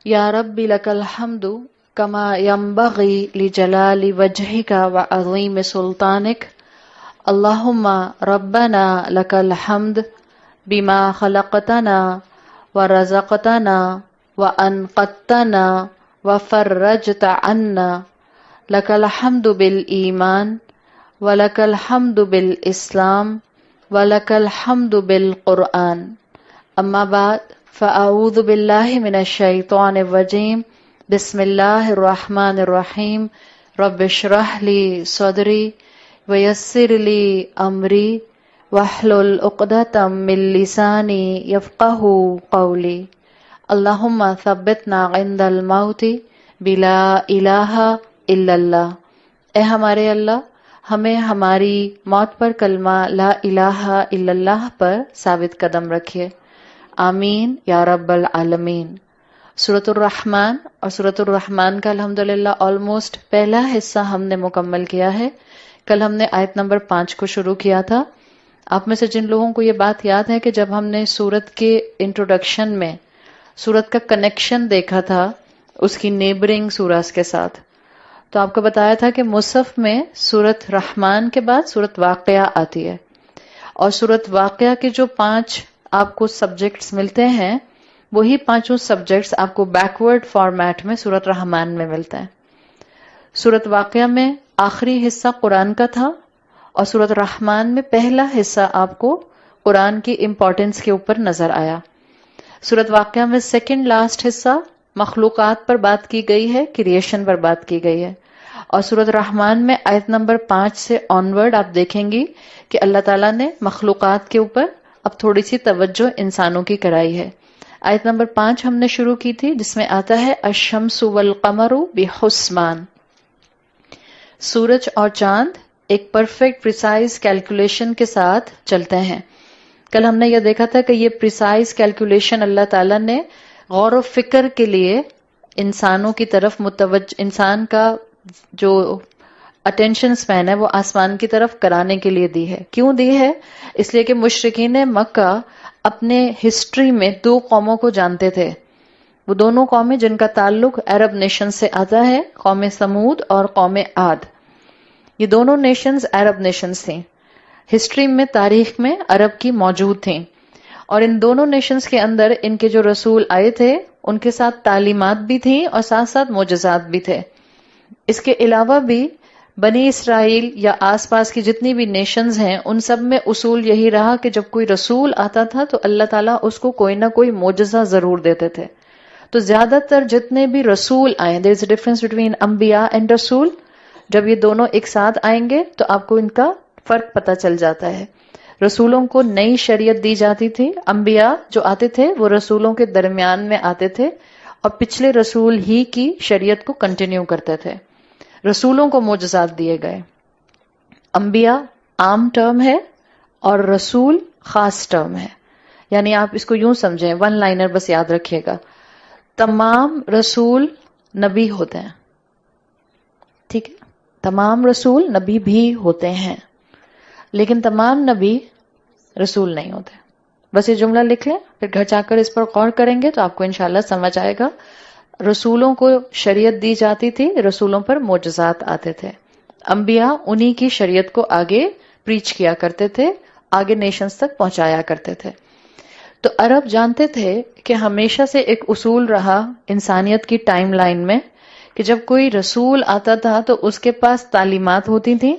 یا رب لک الحمد کما ینبغی لجلال وجهک وعظیم سلطانک اللہم ربنا لک الحمد بما خلقتنا ورزقتنا وانقذتنا وفرجت عنا لک الحمد بالایمان ولک الحمد بالاسلام ولک الحمد بالقرآن اما بعد فاعوذ باللہ من الشیطان الرجیم بسم اللہ الرحمن الرحیم رب اشرح لی صدری ویسر لی امری واحلل عقدۃ من لسانی یفقہوا قولی اللہم ثبتنا عند الموت بلا الہ الا اللہ۔ اے ہمارے اللہ، ہمیں ہماری موت پر کلمہ لا الہ الا اللہ پر ثابت قدم رکھیے، آمین یا رب العالمین۔ سورۃ الرحمن اور سورۃ الرحمن کا الحمدللہ آلموسٹ پہلا حصہ ہم نے مکمل کیا ہے۔ کل ہم نے آیت نمبر 5 کو شروع کیا تھا۔ آپ میں سے جن لوگوں کو یہ بات یاد ہے کہ جب ہم نے سورت کے انٹروڈکشن میں سورت کا کنیکشن دیکھا تھا اس کی نیبرنگ سورہز کے ساتھ، تو آپ کو بتایا تھا کہ مصحف میں سورت رحمان کے بعد سورت واقعہ آتی ہے، اور سورت واقعہ کے جو 5 آپ کو سبجیکٹس ملتے ہیں وہی 5 سبجیکٹس آپ کو بیکورڈ فارمیٹ میں سورت رحمان میں ملتے ہیں۔ سورت واقعہ میں آخری حصہ قرآن کا تھا، اور سورت رحمان میں پہلا حصہ آپ کو قرآن کی امپورٹنس کے اوپر نظر آیا۔ سورت واقعہ میں سیکنڈ لاسٹ حصہ مخلوقات پر بات کی گئی ہے، کریشن پر بات کی گئی ہے، اور سورت رحمان میں آیت نمبر 5 سے آنورڈ آپ دیکھیں گی کہ اللہ تعالیٰ نے مخلوقات کے اوپر اب تھوڑی سی توجہ انسانوں کی کرائی ہے۔ آیت نمبر 5 ہم نے شروع کی تھی جس میں آتا ہے الشمس والقمر بحسبان، سورج اور چاند ایک پرفیکٹ پریسائز کیلکولیشن کے ساتھ چلتے ہیں۔ کل ہم نے یہ دیکھا تھا کہ یہ پریسائز کیلکولیشن اللہ تعالیٰ نے غور و فکر کے لیے انسانوں کی طرف متوجہ، انسان کا جو اٹینشن سپین ہے وہ آسمان کی طرف کرانے کے لیے دی ہے۔ کیوں دی ہے؟ اس لیے کہ مشرکین مکہ اپنے ہسٹری میں 2 قوموں کو جانتے تھے، وہ دونوں قومیں جن کا تعلق عرب نیشن سے آتا ہے، قوم سمود اور قوم عاد۔ یہ دونوں نیشنز عرب نیشنز تھیں، ہسٹری میں تاریخ میں عرب کی موجود تھیں، اور ان دونوں نیشنز کے اندر ان کے جو رسول آئے تھے ان کے ساتھ تعلیمات بھی تھیں اور ساتھ ساتھ معجزات بھی تھے۔ اس کے علاوہ بھی بنی اسرائیل یا آس پاس کی جتنی بھی نیشنز ہیں ان سب میں اصول یہی رہا کہ جب کوئی رسول آتا تھا تو اللہ تعالیٰ اس کو کوئی نہ کوئی معجزہ ضرور دیتے تھے۔ تو زیادہ تر جتنے بھی رسول آئیں، there is a difference between انبیاء and رسول، جب یہ دونوں ایک ساتھ آئیں گے تو آپ کو ان کا فرق پتہ چل جاتا ہے۔ رسولوں کو نئی شریعت دی جاتی تھی، انبیاء جو آتے تھے وہ رسولوں کے درمیان میں آتے تھے اور پچھلے رسول ہی کی شریعت کو کنٹینیو کرتے تھے۔ رسولوں کو معجزات دیے گئے۔ انبیاء عام ٹرم ہے اور رسول خاص ٹرم ہے، یعنی آپ اس کو یوں سمجھیں، 1 لائنر بس یاد رکھیے گا، تمام رسول نبی ہوتے ہیں، ٹھیک ہے؟ تمام رسول نبی بھی ہوتے ہیں، لیکن تمام نبی رسول نہیں ہوتے۔ بس یہ جملہ لکھ لیں، پھر گھر جا کر اس پر غور کریں گے تو آپ کو انشاءاللہ سمجھ آئے گا۔ رسولوں کو شریعت دی جاتی تھی، رسولوں پر معجزات آتے تھے، انبیاء انہی کی شریعت کو آگے پریچ کیا کرتے تھے، آگے نیشنز تک پہنچایا کرتے تھے۔ تو عرب جانتے تھے کہ ہمیشہ سے ایک اصول رہا انسانیت کی ٹائم لائن میں کہ جب کوئی رسول آتا تھا تو اس کے پاس تعلیمات ہوتی تھیں،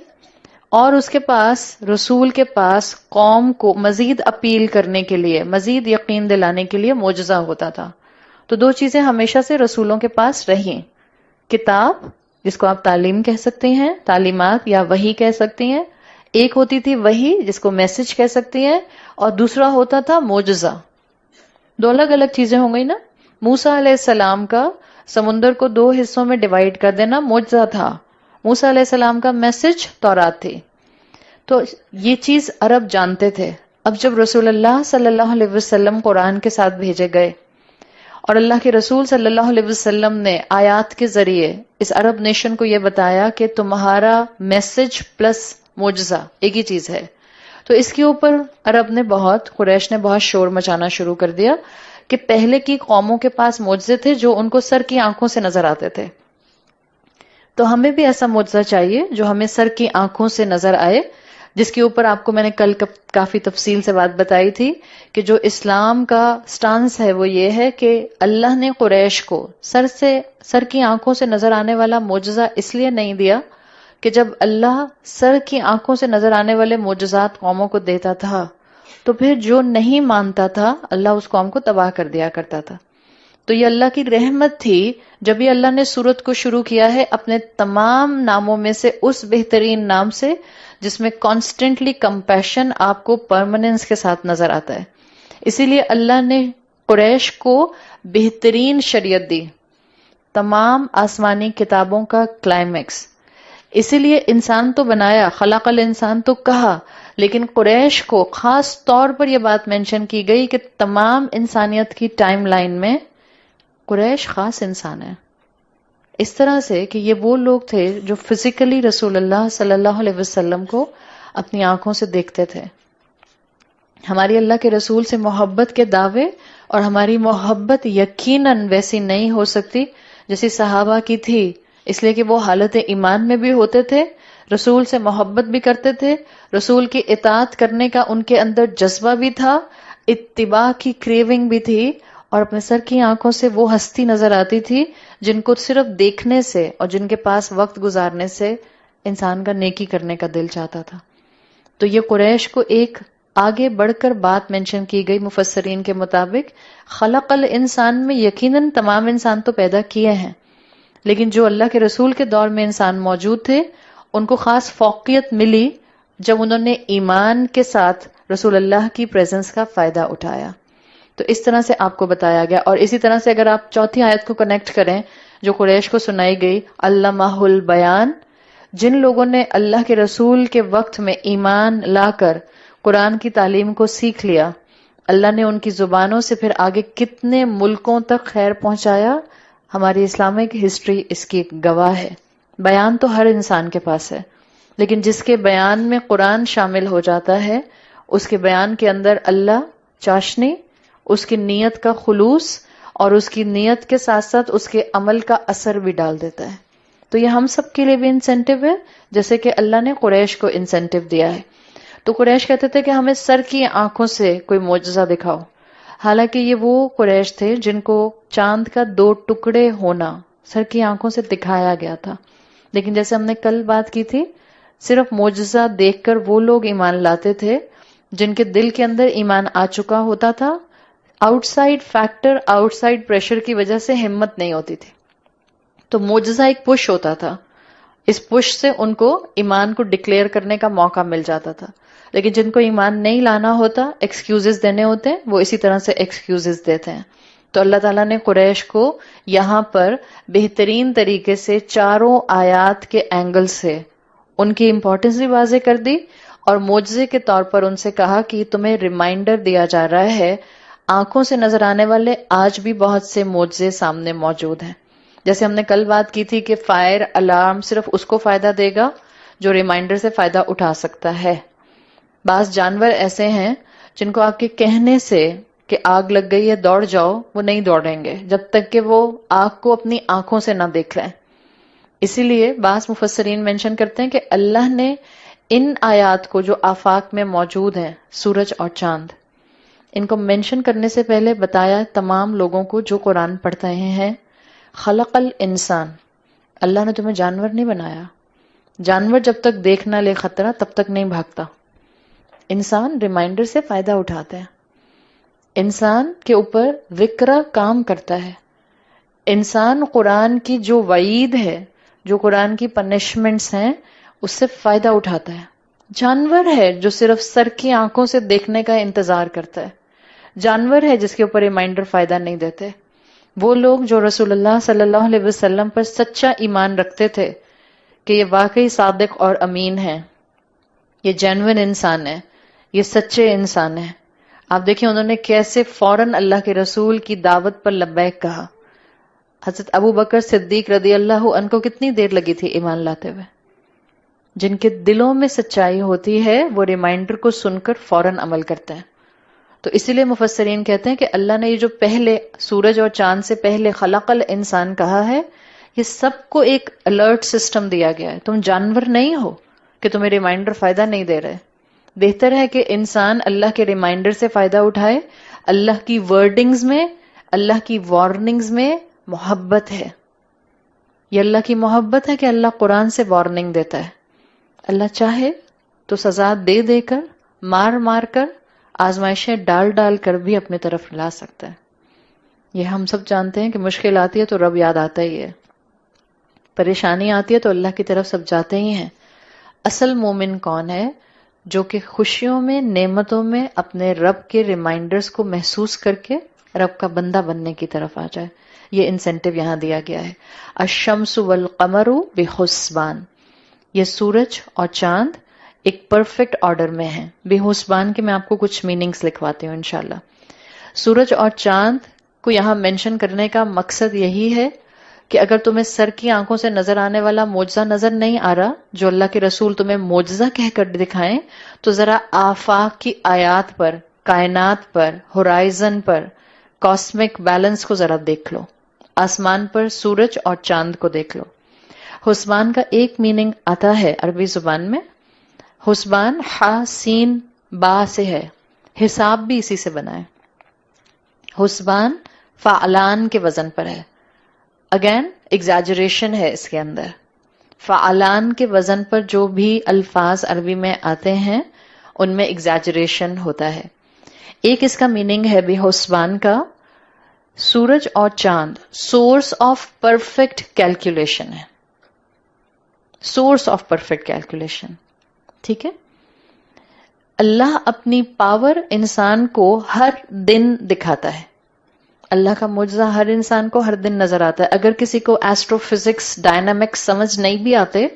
اور اس کے پاس، رسول کے پاس، قوم کو مزید اپیل کرنے کے لیے، مزید یقین دلانے کے لیے معجزہ ہوتا تھا۔ تو 2 چیزیں ہمیشہ سے رسولوں کے پاس رہیں، کتاب جس کو آپ تعلیم کہہ سکتے ہیں، تعلیمات یا وحی کہہ سکتے ہیں، ایک ہوتی تھی وحی جس کو میسج کہہ سکتے ہیں، اور دوسرا ہوتا تھا معجزہ۔ 2 الگ الگ چیزیں ہوں گئی نا۔ موسیٰ علیہ السلام کا سمندر کو 2 حصوں میں ڈیوائیڈ کر دینا معجزہ تھا، موسیٰ علیہ السلام کا میسج تورات تھی۔ تو یہ چیز عرب جانتے تھے۔ اب جب رسول اللہ صلی اللہ علیہ وسلم قرآن کے ساتھ بھیجے گئے اور اللہ کے رسول صلی اللہ علیہ وسلم نے آیات کے ذریعے اس عرب نیشن کو یہ بتایا کہ تمہارا میسج پلس معجزہ ایک ہی چیز ہے، تو اس کے اوپر عرب نے قریش نے بہت شور مچانا شروع کر دیا کہ پہلے کی قوموں کے پاس معجزے تھے جو ان کو سر کی آنکھوں سے نظر آتے تھے، تو ہمیں بھی ایسا معجزہ چاہیے جو ہمیں سر کی آنکھوں سے نظر آئے، جس کے اوپر آپ کو میں نے کل کافی تفصیل سے بات بتائی تھی کہ جو اسلام کا سٹانس ہے وہ یہ ہے کہ اللہ نے قریش کو سر کی آنکھوں سے نظر آنے والا معجزہ اس لیے نہیں دیا کہ جب اللہ سر کی آنکھوں سے نظر آنے والے معجزات قوموں کو دیتا تھا تو پھر جو نہیں مانتا تھا اللہ اس قوم کو تباہ کر دیا کرتا تھا. تو یہ اللہ کی رحمت تھی جب یہ اللہ نے سورت کو شروع کیا ہے اپنے تمام ناموں میں سے اس بہترین نام سے جس میں کانسٹنٹلی کمپیشن آپ کو پرماننس کے ساتھ نظر آتا ہے. اسی لیے اللہ نے قریش کو بہترین شریعت دی، تمام آسمانی کتابوں کا کلائمیکس. اسی لیے انسان تو بنایا، خلق الانسان تو کہا، لیکن قریش کو خاص طور پر یہ بات مینشن کی گئی کہ تمام انسانیت کی ٹائم لائن میں قریش خاص انسان ہے. اس طرح سے کہ یہ وہ لوگ تھے جو فزیکلی رسول اللہ صلی اللہ علیہ وسلم کو اپنی آنکھوں سے دیکھتے تھے. ہماری اللہ کے رسول سے محبت کے دعوے اور ہماری محبت یقیناً ویسی نہیں ہو سکتی جیسی صحابہ کی تھی، اس لیے کہ وہ حالت ایمان میں بھی ہوتے تھے، رسول سے محبت بھی کرتے تھے، رسول کی اطاعت کرنے کا ان کے اندر جذبہ بھی تھا، اتباع کی کریونگ بھی تھی، اور اپنے سر کی آنکھوں سے وہ ہستی نظر آتی تھی جن کو صرف دیکھنے سے اور جن کے پاس وقت گزارنے سے انسان کا نیکی کرنے کا دل چاہتا تھا. تو یہ قریش کو ایک آگے بڑھ کر بات مینشن کی گئی مفسرین کے مطابق، خلق الانسان میں یقیناً تمام انسان تو پیدا کیے ہیں، لیکن جو اللہ کے رسول کے دور میں انسان موجود تھے ان کو خاص فوقیت ملی جب انہوں نے ایمان کے ساتھ رسول اللہ کی پریزنس کا فائدہ اٹھایا. تو اس طرح سے آپ کو بتایا گیا. اور اسی طرح سے اگر آپ چوتھی آیت کو کنیکٹ کریں جو قریش کو سنائی گئی، علمہ البیان، جن لوگوں نے اللہ کے رسول کے وقت میں ایمان لا کر قرآن کی تعلیم کو سیکھ لیا، اللہ نے ان کی زبانوں سے پھر آگے کتنے ملکوں تک خیر پہنچایا. ہماری اسلامک ہسٹری اس کی گواہ ہے. بیان تو ہر انسان کے پاس ہے، لیکن جس کے بیان میں قرآن شامل ہو جاتا ہے اس کے بیان کے اندر اللہ چاشنی، اس کی نیت کا خلوص اور اس کی نیت کے ساتھ ساتھ اس کے عمل کا اثر بھی ڈال دیتا ہے. تو یہ ہم سب کے لیے بھی انسینٹیو ہے، جیسے کہ اللہ نے قریش کو انسینٹیو دیا ہے. تو قریش کہتے تھے کہ ہمیں سر کی آنکھوں سے کوئی معجزہ دکھاؤ. حالانکہ یہ وہ قریش تھے جن کو چاند کا 2 ٹکڑے ہونا سر کی آنکھوں سے دکھایا گیا تھا. لیکن جیسے ہم نے کل بات کی تھی، صرف معجزہ دیکھ کر وہ لوگ ایمان لاتے تھے جن کے دل کے اندر ایمان آ چکا ہوتا تھا. Out side factor, out side pressure کی وجہ سے ہمت نہیں ہوتی تھی. تو معجزہ ایک پش ہوتا تھا، اس پش سے ان کو ایمان کو ڈکلیئر کرنے کا موقع مل جاتا تھا. لیکن جن کو ایمان نہیں لانا ہوتا، ایکسکیوزز دینے ہوتے ہیں، وہ اسی طرح سے ایکسکیوزز دیتے ہیں. تو اللہ تعالیٰ نے قریش کو یہاں پر بہترین طریقے سے چاروں آیات کے اینگل سے ان کی امپورٹنس بھی واضح کر دی، اور معجزے کے طور پر ان سے کہا کہ تمہیں ریمائنڈر دیا جا رہا ہے، آنکھوں سے نظر آنے والے آج بھی بہت سے معجزے سامنے موجود ہیں. جیسے ہم نے کل بات کی تھی کہ فائر الارم صرف اس کو فائدہ دے گا جو ریمائنڈر سے فائدہ اٹھا سکتا ہے. بعض جانور ایسے ہیں جن کو آپ کے کہنے سے کہ آگ لگ گئی ہے دوڑ جاؤ، وہ نہیں دوڑیں گے جب تک کہ وہ آگ کو اپنی آنکھوں سے نہ دیکھ لیں. اسی لیے بعض مفسرین مینشن کرتے ہیں کہ اللہ نے ان آیات کو جو آفاق میں موجود ہیں، سورج اور چاند، ان کو مینشن کرنے سے پہلے بتایا تمام لوگوں کو جو قرآن پڑھتے ہیں، خلق الانسان، اللہ نے تمہیں جانور نہیں بنایا. جانور جب تک دیکھ نہ لے خطرہ تب تک نہیں بھاگتا. انسان ریمائنڈر سے فائدہ اٹھاتے ہیں، انسان کے اوپر وکرہ کام کرتا ہے، انسان قرآن کی جو وعید ہے، جو قرآن کی پنشمنٹس ہیں، اس سے فائدہ اٹھاتا ہے. جانور ہے جو صرف سر کی آنکھوں سے دیکھنے کا انتظار کرتا ہے، جانور ہے جس کے اوپر ریمائنڈر فائدہ نہیں دیتے. وہ لوگ جو رسول اللہ صلی اللہ علیہ وسلم پر سچا ایمان رکھتے تھے کہ یہ واقعی صادق اور امین ہے، یہ جینوئن انسان ہے، یہ سچے انسان ہیں. آپ دیکھیں انہوں نے کیسے فوراً اللہ کے رسول کی دعوت پر لبیک کہا. حضرت ابو بکر صدیق رضی اللہ عنہ کو کتنی دیر لگی تھی ایمان لاتے ہوئے. جن کے دلوں میں سچائی ہوتی ہے وہ ریمائنڈر کو سن کر فوراً عمل کرتے ہیں. تو اسی لیے مفسرین کہتے ہیں کہ اللہ نے یہ جو پہلے سورج اور چاند سے پہلے خلق الانسان کہا ہے، یہ سب کو ایک الرٹ سسٹم دیا گیا ہے. تم جانور نہیں ہو کہ تمہیں ریمائنڈر فائدہ نہیں دے رہے. بہتر ہے کہ انسان اللہ کے ریمائنڈر سے فائدہ اٹھائے. اللہ کی ورڈنگز میں، اللہ کی وارننگز میں محبت ہے. یہ اللہ کی محبت ہے کہ اللہ قرآن سے وارننگ دیتا ہے. اللہ چاہے تو سزا دے دے کر، مار مار کر، آزمائشیں ڈال ڈال کر بھی اپنے طرف لا سکتا ہے. یہ ہم سب جانتے ہیں کہ مشکل آتی ہے تو رب یاد آتا ہی ہے، پریشانی آتی ہے تو اللہ کی طرف سب جاتے ہی ہیں. اصل مومن کون ہے؟ جو کہ خوشیوں میں، نعمتوں میں اپنے رب کے ریمائنڈرز کو محسوس کر کے رب کا بندہ بننے کی طرف آ جائے. یہ انسینٹیو یہاں دیا گیا ہے. الشمس والقمر بحسبان، یہ سورج اور چاند ایک پرفیکٹ آرڈر میں ہیں. بے حسبان کے میں آپ کو کچھ میننگز لکھواتی ہوں انشاءاللہ. سورج اور چاند کو یہاں مینشن کرنے کا مقصد یہی ہے کہ اگر تمہیں سر کی آنکھوں سے نظر آنے والا معجزہ نظر نہیں آ رہا جو اللہ کے رسول تمہیں معجزہ کہہ کر دکھائیں، تو ذرا آفاق کی آیات پر، کائنات پر، ہورائزن پر، کاسمک بیلنس کو ذرا دیکھ لو. آسمان پر سورج اور چاند کو دیکھ لو. حسبان کا ایک میننگ آتا ہے عربی زبان میں، حسبان ہا سین با سے ہے، حساب بھی اسی سے بنا ہے. حسبان فعلان کے وزن پر ہے. اگین ایگزیجریشن ہے اس کے اندر. فعلان کے وزن پر جو بھی الفاظ عربی میں آتے ہیں ان میں ایگزیجریشن ہوتا ہے. ایک اس کا میننگ ہے بے حسبان کا، سورج اور چاند سورس آف پرفیکٹ کیلکولیشن ہے. Source of perfect calculation. ٹھیک ہے. اللہ اپنی پاور انسان کو ہر دن دکھاتا ہے. اللہ کا معجزہ ہر انسان کو ہر دن نظر آتا ہے. اگر کسی کو ایسٹرو فزکس، ڈائنامکس سمجھ نہیں بھی آتے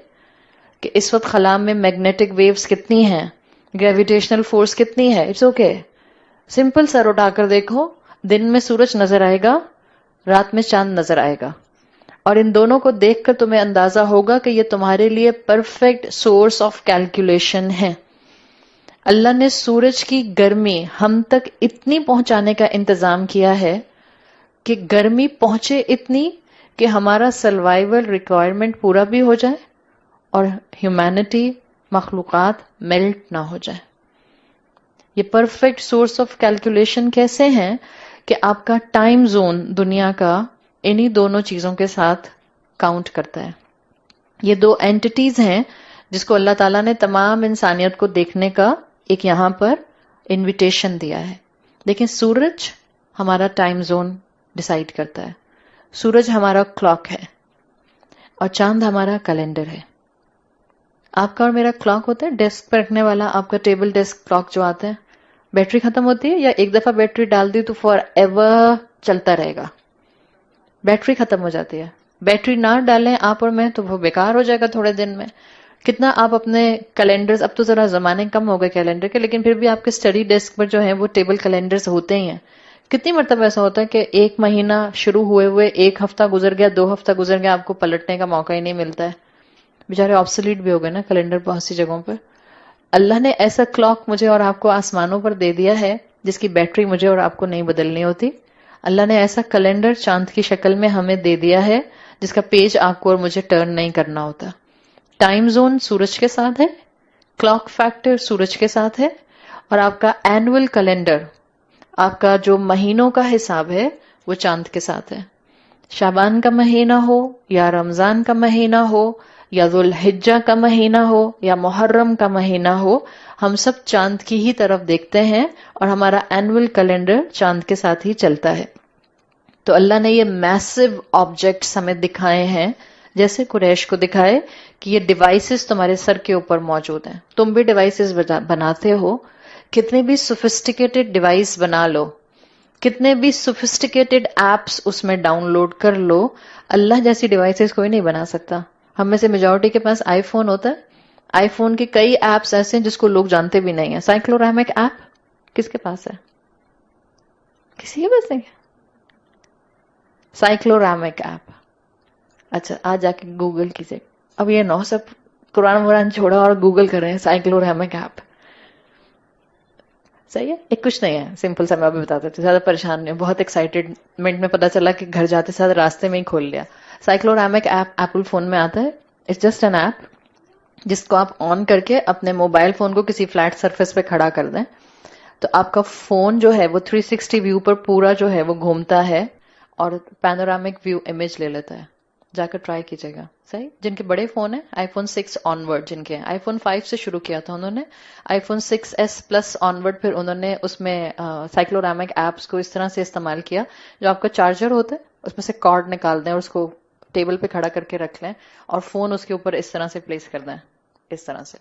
کہ اس وقت خلا میں میگنیٹک ویوز کتنی ہیں، گریویٹیشنل فورس کتنی ہے، اٹس اوکے. سمپل سر اٹھا کر دیکھو، دن میں سورج نظر آئے گا، رات میں چاند نظر آئے گا، اور ان دونوں کو دیکھ کر تمہیں اندازہ ہوگا کہ یہ تمہارے لیے پرفیکٹ سورس آف کیلکولیشن ہے. اللہ نے سورج کی گرمی ہم تک اتنی پہنچانے کا انتظام کیا ہے کہ گرمی پہنچے اتنی کہ ہمارا سروائیول ریکوائرمنٹ پورا بھی ہو جائے اور ہیومینٹی، مخلوقات میلٹ نہ ہو جائے. یہ پرفیکٹ سورس آف کیلکولیشن کیسے ہیں کہ آپ کا ٹائم زون دنیا کا انہی دونوں چیزوں کے ساتھ کاؤنٹ کرتا ہے. یہ دو اینٹیز ہیں جس کو اللہ تعالیٰ نے تمام انسانیت کو دیکھنے کا ایک یہاں پر انویٹیشن دیا ہے. لیکن سورج ہمارا ٹائم زون ڈیسائیڈ کرتا ہے. سورج ہمارا کلاک ہے اور چاند ہمارا کیلنڈر ہے. آپ کا اور میرا کلاک ہوتا ہے ڈیسک پر رکھنے والا، آپ کا ٹیبل ڈیسک کلاک جو آتا ہے. بیٹری ختم ہوتی ہے یا ایک دفعہ بیٹری ڈال دی تو فار ایور چلتا رہے گا؟ بیٹری ختم ہو جاتی ہے. بیٹری نہ ڈالیں آپ اور میں تو وہ بیکار ہو جائے گا تھوڑے دن میں. کتنا آپ اپنے کیلنڈرز، اب تو ذرا زمانے کم ہو گئے کیلنڈر کے، لیکن پھر بھی آپ کے اسٹڈی ڈیسک پر جو ہیں وہ ٹیبل کیلنڈرز ہوتے ہی ہیں. کتنی مرتبہ ایسا ہوتا ہے کہ ایک مہینہ شروع ہوئے ایک ہفتہ گزر گیا، 2 ہفتہ گزر گیا، آپ کو پلٹنے کا موقع ہی نہیں ملتا ہے. بیچارے آبسلیٹ بھی ہو گئے نا کیلنڈر بہت سی جگہوں پر. اللہ نے ایسا کلاک مجھے اور آپ کو آسمانوں پر دے دیا ہے جس کی بیٹری مجھے اور آپ کو نہیں بدلنی ہوتی. اللہ نے ایسا کیلنڈر چاند کی شکل میں ہمیں دے دیا ہے جس کا پیج آپ کو اور مجھے ٹرن نہیں کرنا ہوتا. ٹائم زون سورج کے ساتھ ہے، کلاک فیکٹر سورج کے ساتھ ہے، اور آپ کا اینول کیلنڈر، آپ کا جو مہینوں کا حساب ہے وہ چاند کے ساتھ ہے. شعبان کا مہینہ ہو یا رمضان کا مہینہ ہو یا ذوالحجہ کا مہینہ ہو یا محرم کا مہینہ ہو، ہم سب چاند کی ہی طرف دیکھتے ہیں اور ہمارا اینول کیلنڈر چاند کے ساتھ ہی چلتا ہے. تو اللہ نے یہ میسو آبجیکٹس ہمیں دکھائے ہیں، جیسے قریش کو دکھائے کہ یہ ڈیوائسز تمہارے سر کے اوپر موجود ہیں. تم بھی ڈیوائسز بناتے ہو، کتنے بھی سوفسٹیکیٹڈ ڈیوائس بنا لو، کتنے بھی سوفسٹیکیٹڈ ایپس اس میں ڈاؤن لوڈ کر لو، اللہ جیسی ڈیوائسز کوئی نہیں بنا سکتا. ہم میں سے میجورٹی کے پاس آئی فون ہوتا ہے. آئی فون کے کئی ایپس ایسے ہیں جس کو لوگ جانتے بھی نہیں ہیں. سائیکلورامک ایپ کس کے پاس ہے؟ کسی کے پاس نہیں. سائیکلورامک ایپ، اچھا آج جا کے گوگل کیجیے. اب یہ نو سب قرآن چھوڑا اور گوگل کر رہے ہیں سائیکلورامک ایپ. صحیح ہے. ایک کچھ نہیں ہے، سمپل سا میں ابھی بتا دیتی ہوں، زیادہ پریشان نہیں ہوں. بہت ایکسائٹیڈمنٹ میں پتا چلا کہ گھر جاتے ساتھ راستے میں ہی کھول لیا. سائیکلورامک ایپ ایپل فون میں آتا ہے. اٹس جسٹ این ایپ جس کو آپ آن کر کے اپنے موبائل فون کو کسی فلیٹ سرفیس پہ کھڑا کر دیں تو آپ کا فون جو ہے وہ 360 ویو پر پورا جو ہے وہ گھومتا ہے اور پینورامک ویو امیج لے لیتا ہے. جا کر ٹرائی کیجیے گا. صحیح. جن کے بڑے فون ہیں آئی فون 6 آن ورڈ، جن کے آئی فون 5 سے شروع کیا تھا انہوں نے، iPhone 6s plus onward پھر انہوں نے اس میں سائیکلورامک ایپس کو اس طرح سے استعمال کیا جو آپ کا چارجر ہوتا ہے اس میں سے کارڈ نکال دیں اور اس کو ٹیبل پہ کھڑا کر کے رکھ لیں اور فون اس کے اوپر اس طرح سے پلیس کر دیں، اس طرح سے.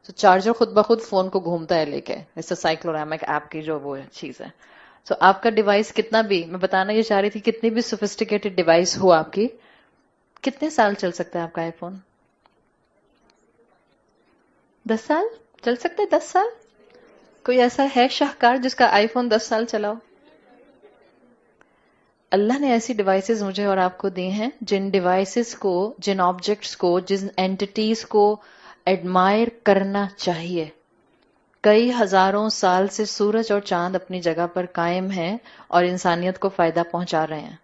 تو چارجر خود بخود فون کو گھومتا ہے لے کے. اس سے سائیکلورامک ایپ کی جو وہ چیز ہے. سو آپ کا ڈیوائس کتنا بھی، میں بتانا یہ چاہ رہی تھی، کتنی بھی سوفسٹیکیٹڈ ڈیوائس ہو آپ کی، کتنے سال چل سکتا ہے آپ کا آئی فون؟ 10 سال چل سکتا ہے. 10 سال کوئی ایسا ہے شاہکار جس کا آئی فون 10 سال چلاؤ؟ اللہ نے ایسی ڈیوائسز مجھے اور آپ کو دی ہیں جن ڈیوائسز کو، جن آبجیکٹس کو، جن اینٹیز کو ایڈمائر کرنا چاہیے. کئی ہزاروں سال سے سورج اور چاند اپنی جگہ پر قائم ہیں اور انسانیت کو فائدہ پہنچا رہے ہیں.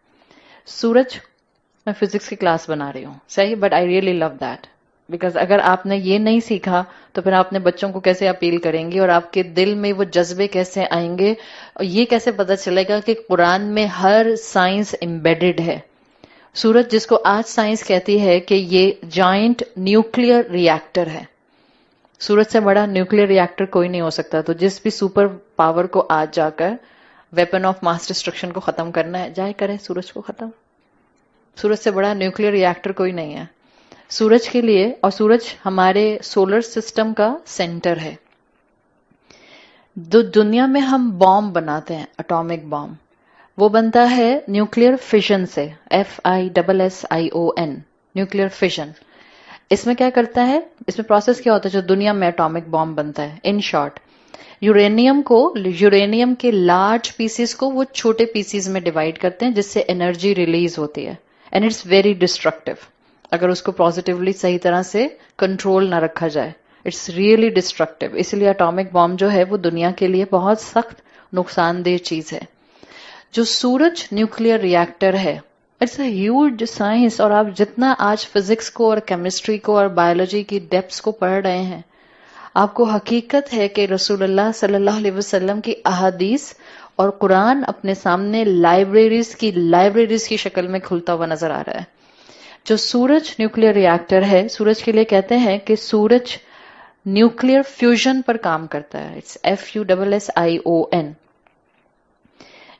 سورج، میں فزکس کی کلاس بنا رہی ہوں صحیح، but I really love that because اگر آپ نے یہ نہیں سیکھا تو پھر آپ اپنے بچوں کو کیسے اپیل کریں گے اور آپ کے دل میں وہ جذبے کیسے آئیں گے اور یہ کیسے پتا چلے گا کہ قرآن میں ہر سائنس امبیڈڈ ہے. سورج جس کو آج سائنس کہتی ہے کہ یہ جائنٹ نیوکلیئر ری ایکٹر ہے، سورج سے بڑا نیوکلیئر ری ایکٹر کوئی نہیں ہو سکتا. تو جس بھی سپر پاور کو آج جا کر ویپن آف ماس ڈسٹرکشن کو ختم کرنا ہے، جائے کریں سورج کو ختم. سورج سے بڑا نیوکلیئر ری ایکٹر کوئی نہیں ہے سورج کے لیے. اور سورج ہمارے سولر سسٹم کا سینٹر ہے. دنیا میں ہم بام بناتے ہیں، اٹامک بام، وہ بنتا ہے نیوکلیئر فیشن سے، FISSION، نیوکلیئر فیشن. اس میں کیا کرتا ہے، اس میں پروسیس کیا ہوتا ہے جو دنیا میں اٹامک بام بنتا ہے؟ ان شارٹ، یورینیم کے لارج پیسز کو وہ چھوٹے پیسز میں ڈیوائڈ کرتے ہیں جس سے انرجی ریلیز ہوتی ہے. اینڈ اٹس ویری ڈسٹرکٹیو اگر اس کو پازیٹیولی صحیح طرح سے کنٹرول نہ رکھا جائے. It's really destructive. اس لیے اٹامک بام جو ہے وہ دنیا کے لیے بہت سخت نقصان دہ چیز ہے. جو سورج نیوکلیئر ری ایکٹر ہے، اٹس اے ہیوج سائنس. اور آپ جتنا آج فزکس کو اور کیمسٹری کو اور بایولوجی کی ڈیپس کو پڑھ رہے ہیں، آپ کو حقیقت ہے کہ رسول اللہ صلی اللہ علیہ وسلم کی احادیث اور قرآن اپنے سامنے لائبریریز کی شکل میں کھلتا ہوا نظر آ رہا ہے. جو سورج نیوکلیئر ری ایکٹر ہے، سورج کے لیے کہتے ہیں کہ سورج نیوکلیئر فیوژن پر کام کرتا ہے. It's FUSSION.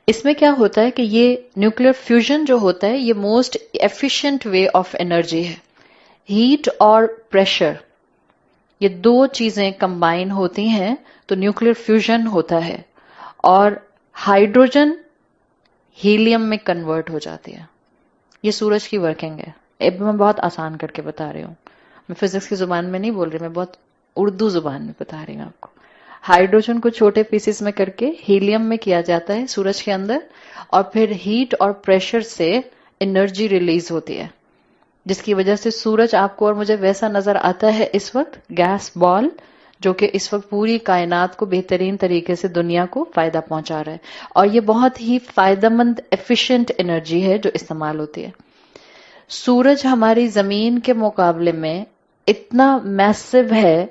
اس میں کیا ہوتا ہے کہ یہ نیوکلیئر فیوژن جو ہوتا ہے یہ most efficient way of energy ہے. ہیٹ اور پریشر، یہ دو چیزیں کمبائن ہوتی ہیں تو نیوکلیئر فیوژن ہوتا ہے اور ہائیڈروجن ہیلیم میں کنورٹ ہو جاتی ہے. یہ سورج کی ورکنگ ہے. اب میں بہت آسان کر کے بتا رہی ہوں، میں فزکس کی زبان میں نہیں بول رہی، میں بہت اردو زبان میں بتا رہی ہوں آپ کو. ہائیڈروجن کو چھوٹے پیسز میں کر کے ہیلیم میں کیا جاتا ہے سورج کے اندر، اور پھر ہیٹ اور پریشر سے انرجی ریلیز ہوتی ہے جس کی وجہ سے سورج آپ کو اور مجھے ویسا نظر آتا ہے اس وقت، گیس بال، جو کہ اس وقت پوری کائنات کو بہترین طریقے سے دنیا کو فائدہ پہنچا رہا ہے. اور یہ بہت ہی فائدہ مند ایفیشینٹ انرجی ہے جو استعمال ہوتی ہے. سورج ہماری زمین کے مقابلے میں اتنا میسو ہے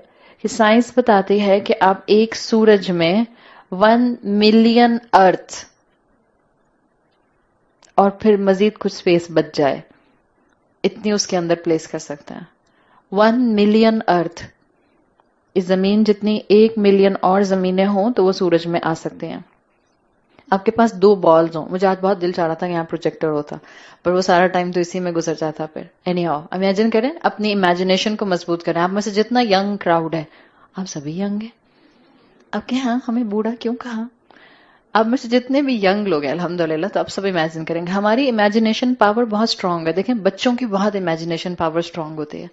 کہ سائنس بتاتی ہے کہ آپ ایک سورج میں 1 ملین ارتھ اور پھر مزید کچھ سپیس بچ جائے اتنی اس کے اندر پلیس کر سکتے ہیں. 1 ملین ارتھ، اس زمین جتنی 1 ملین اور زمینیں ہوں تو وہ سورج میں آ سکتے ہیں. آپ کے پاس 2 بالز ہوں. مجھے آج بہت دل چاہ رہا تھا کہ یہاں پروجیکٹر ہوتا، پر وہ سارا ٹائم تو اسی میں گزر جاتا. پھر اینی ہاؤ امیجن کریں، اپنی امیجنیشن کو مضبوط کریں. آپ میں سے جتنا ینگ کراؤڈ ہے، آپ سبھی ینگ ہیں. آپ کہ ہاں ہمیں بوڑھا کیوں کہا؟ آپ میں سے جتنے بھی ینگ لوگ ہیں الحمدللہ، تو آپ سب امیجن کریں گے. ہماری امیجنیشن پاور بہت اسٹرانگ ہے. دیکھیں بچوں کی بہت امیجنیشن پاور اسٹرانگ ہوتی ہے.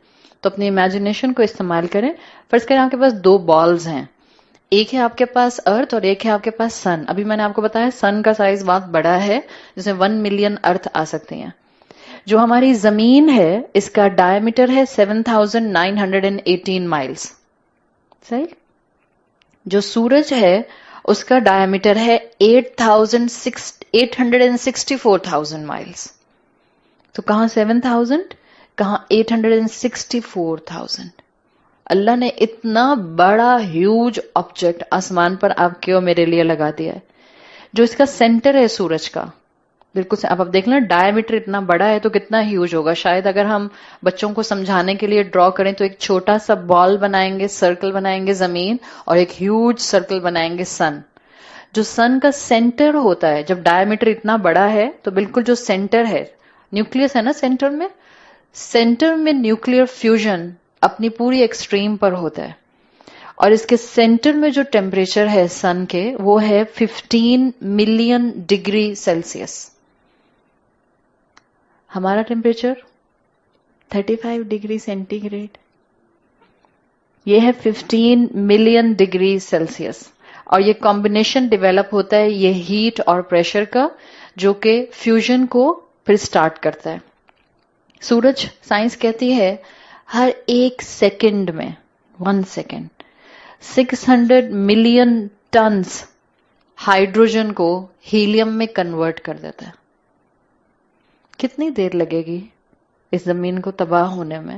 تو اپنی امیجنیشن کو استعمال کریں. فرض کریں آپ کے پاس 2 بالز ہیں، ایک ہے آپ کے پاس ارتھ اور ایک ہے آپ کے پاس سن. ابھی میں نے آپ کو بتایا سن کا سائز بہت بڑا ہے جس میں 1 ملین ارتھ آ سکتے ہیں. جو ہماری زمین ہے اس کا ڈائیمیٹر ہے 7918 مائلز. صحیح. جو سورج ہے اس کا ڈائمیٹر ہے 864,000 مائلز. تو کہاں 7,000 کہاں 864,000. اللہ نے اتنا بڑا ہیوج آبجیکٹ آسمان پر آپ کے اور میرے لیے لگا دیا ہے جو اس کا سینٹر ہے سورج کا. بالکل اب آپ دیکھ لیں ڈائمیٹر اتنا بڑا ہے تو کتنا ہیوج ہوگا. شاید اگر ہم بچوں کو سمجھانے کے لیے ڈرا کریں تو ایک چھوٹا سا بال بنائیں گے, سرکل بنائیں گے زمین, اور ایک ہیوج سرکل بنائیں گے سن. جو سن کا سینٹر ہوتا ہے جب ڈائمیٹر اتنا بڑا ہے تو بالکل جو سینٹر ہے, نیوکلئس ہے نا سینٹر میں نیوکلیئر فیوژن اپنی پوری ایکسٹریم پر ہوتا ہے, اور اس کے سینٹر میں جو ٹیمپریچر ہے سن کے وہ ہے 15 ملین ڈگری سیلسیس. ہمارا ٹیمپریچر 35 ڈگری سینٹی گریڈ, یہ ہے 15 ملین ڈگری سیلسیس. اور یہ کمبینیشن ڈیولپ ہوتا ہے یہ ہیٹ اور پریشر کا جو کہ فیوژن کو پھر سٹارٹ کرتا ہے. سورج سائنس کہتی ہے ہر ایک سیکنڈ میں 1 سیکنڈ 600 ملین ٹنز ہائیڈروجن کو ہیلیم میں کنورٹ کر دیتا ہے. کتنی دیر لگے گی اس زمین کو تباہ ہونے میں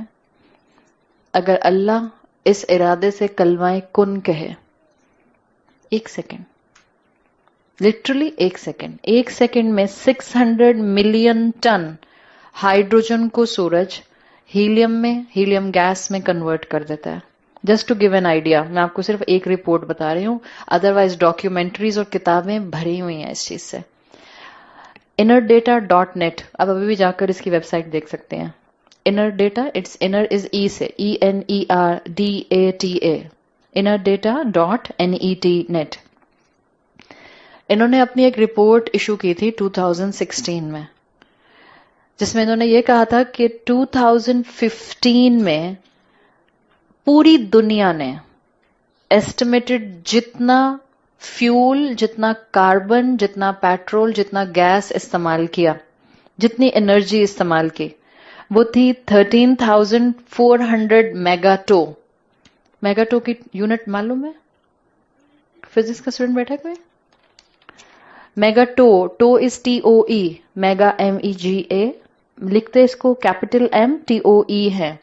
اگر اللہ اس ارادے سے کلمہ کن کہے؟ 1 سیکنڈ, لٹرلی 1 سیکنڈ. 1 سیکنڈ میں 600 ملین ٹن ہائیڈروجن کو سورج ہیلیم گیس میں کنورٹ کر دیتا ہے. Just to give an idea, میں آپ کو صرف ایک رپورٹ بتا رہی ہوں, ادروائز ڈاکیومنٹریز اور کتابیں بھری ہوئی ہیں اس چیز سے. innerdata.net, اب ابھی بھی جا کر اس کی ویب سائٹ دیکھ سکتے ہیں. انر ڈیٹا, اٹس انر از ای سے ENERDATA, innerdata.net. انہوں نے اپنی ایک رپورٹ ایشو کی تھی 2016 میں جس میں انہوں نے یہ کہا تھا کہ 2015 میں پوری دنیا نے ایسٹیمیٹڈ جتنا فیول, جتنا کاربن, جتنا پیٹرول, جتنا گیس استعمال کیا, جتنی انرجی استعمال کی وہ تھی 13,400 میگاٹو. میگاٹو کی یونٹ معلوم ہے؟ فزکس کا اسٹوڈنٹ بیٹھا کوئی؟ Mega to, to is TOE, mega MEGA, لکھتے اس کو کیپٹل M TOE ہے.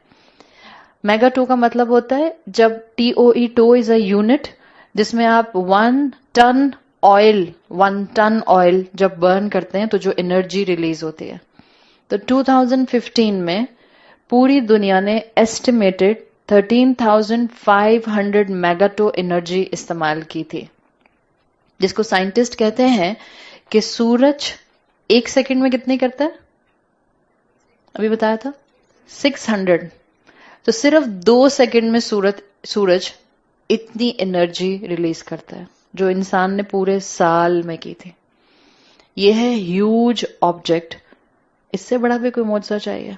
میگاٹو کا مطلب ہوتا ہے جب TOE, two is a unit, جس میں آپ 1 ٹن آئل جب برن کرتے ہیں تو جو انرجی ریلیز ہوتی ہے. تو 2015 میں پوری دنیا نے ایسٹیمیٹڈ 13,500 میگاٹو انرجی استعمال کی تھی, جس کو سائنٹسٹ کہتے ہیں کہ سورج 1 سیکنڈ میں کتنی کرتا ہے؟ ابھی بتایا تھا 600. تو صرف 2 سیکنڈ میں سورج اتنی انرجی ریلیز کرتا ہے جو انسان نے پورے سال میں کی تھی. یہ ہے ہیوج آبجیکٹ. اس سے بڑا بھی کوئی معجزہ چاہیے؟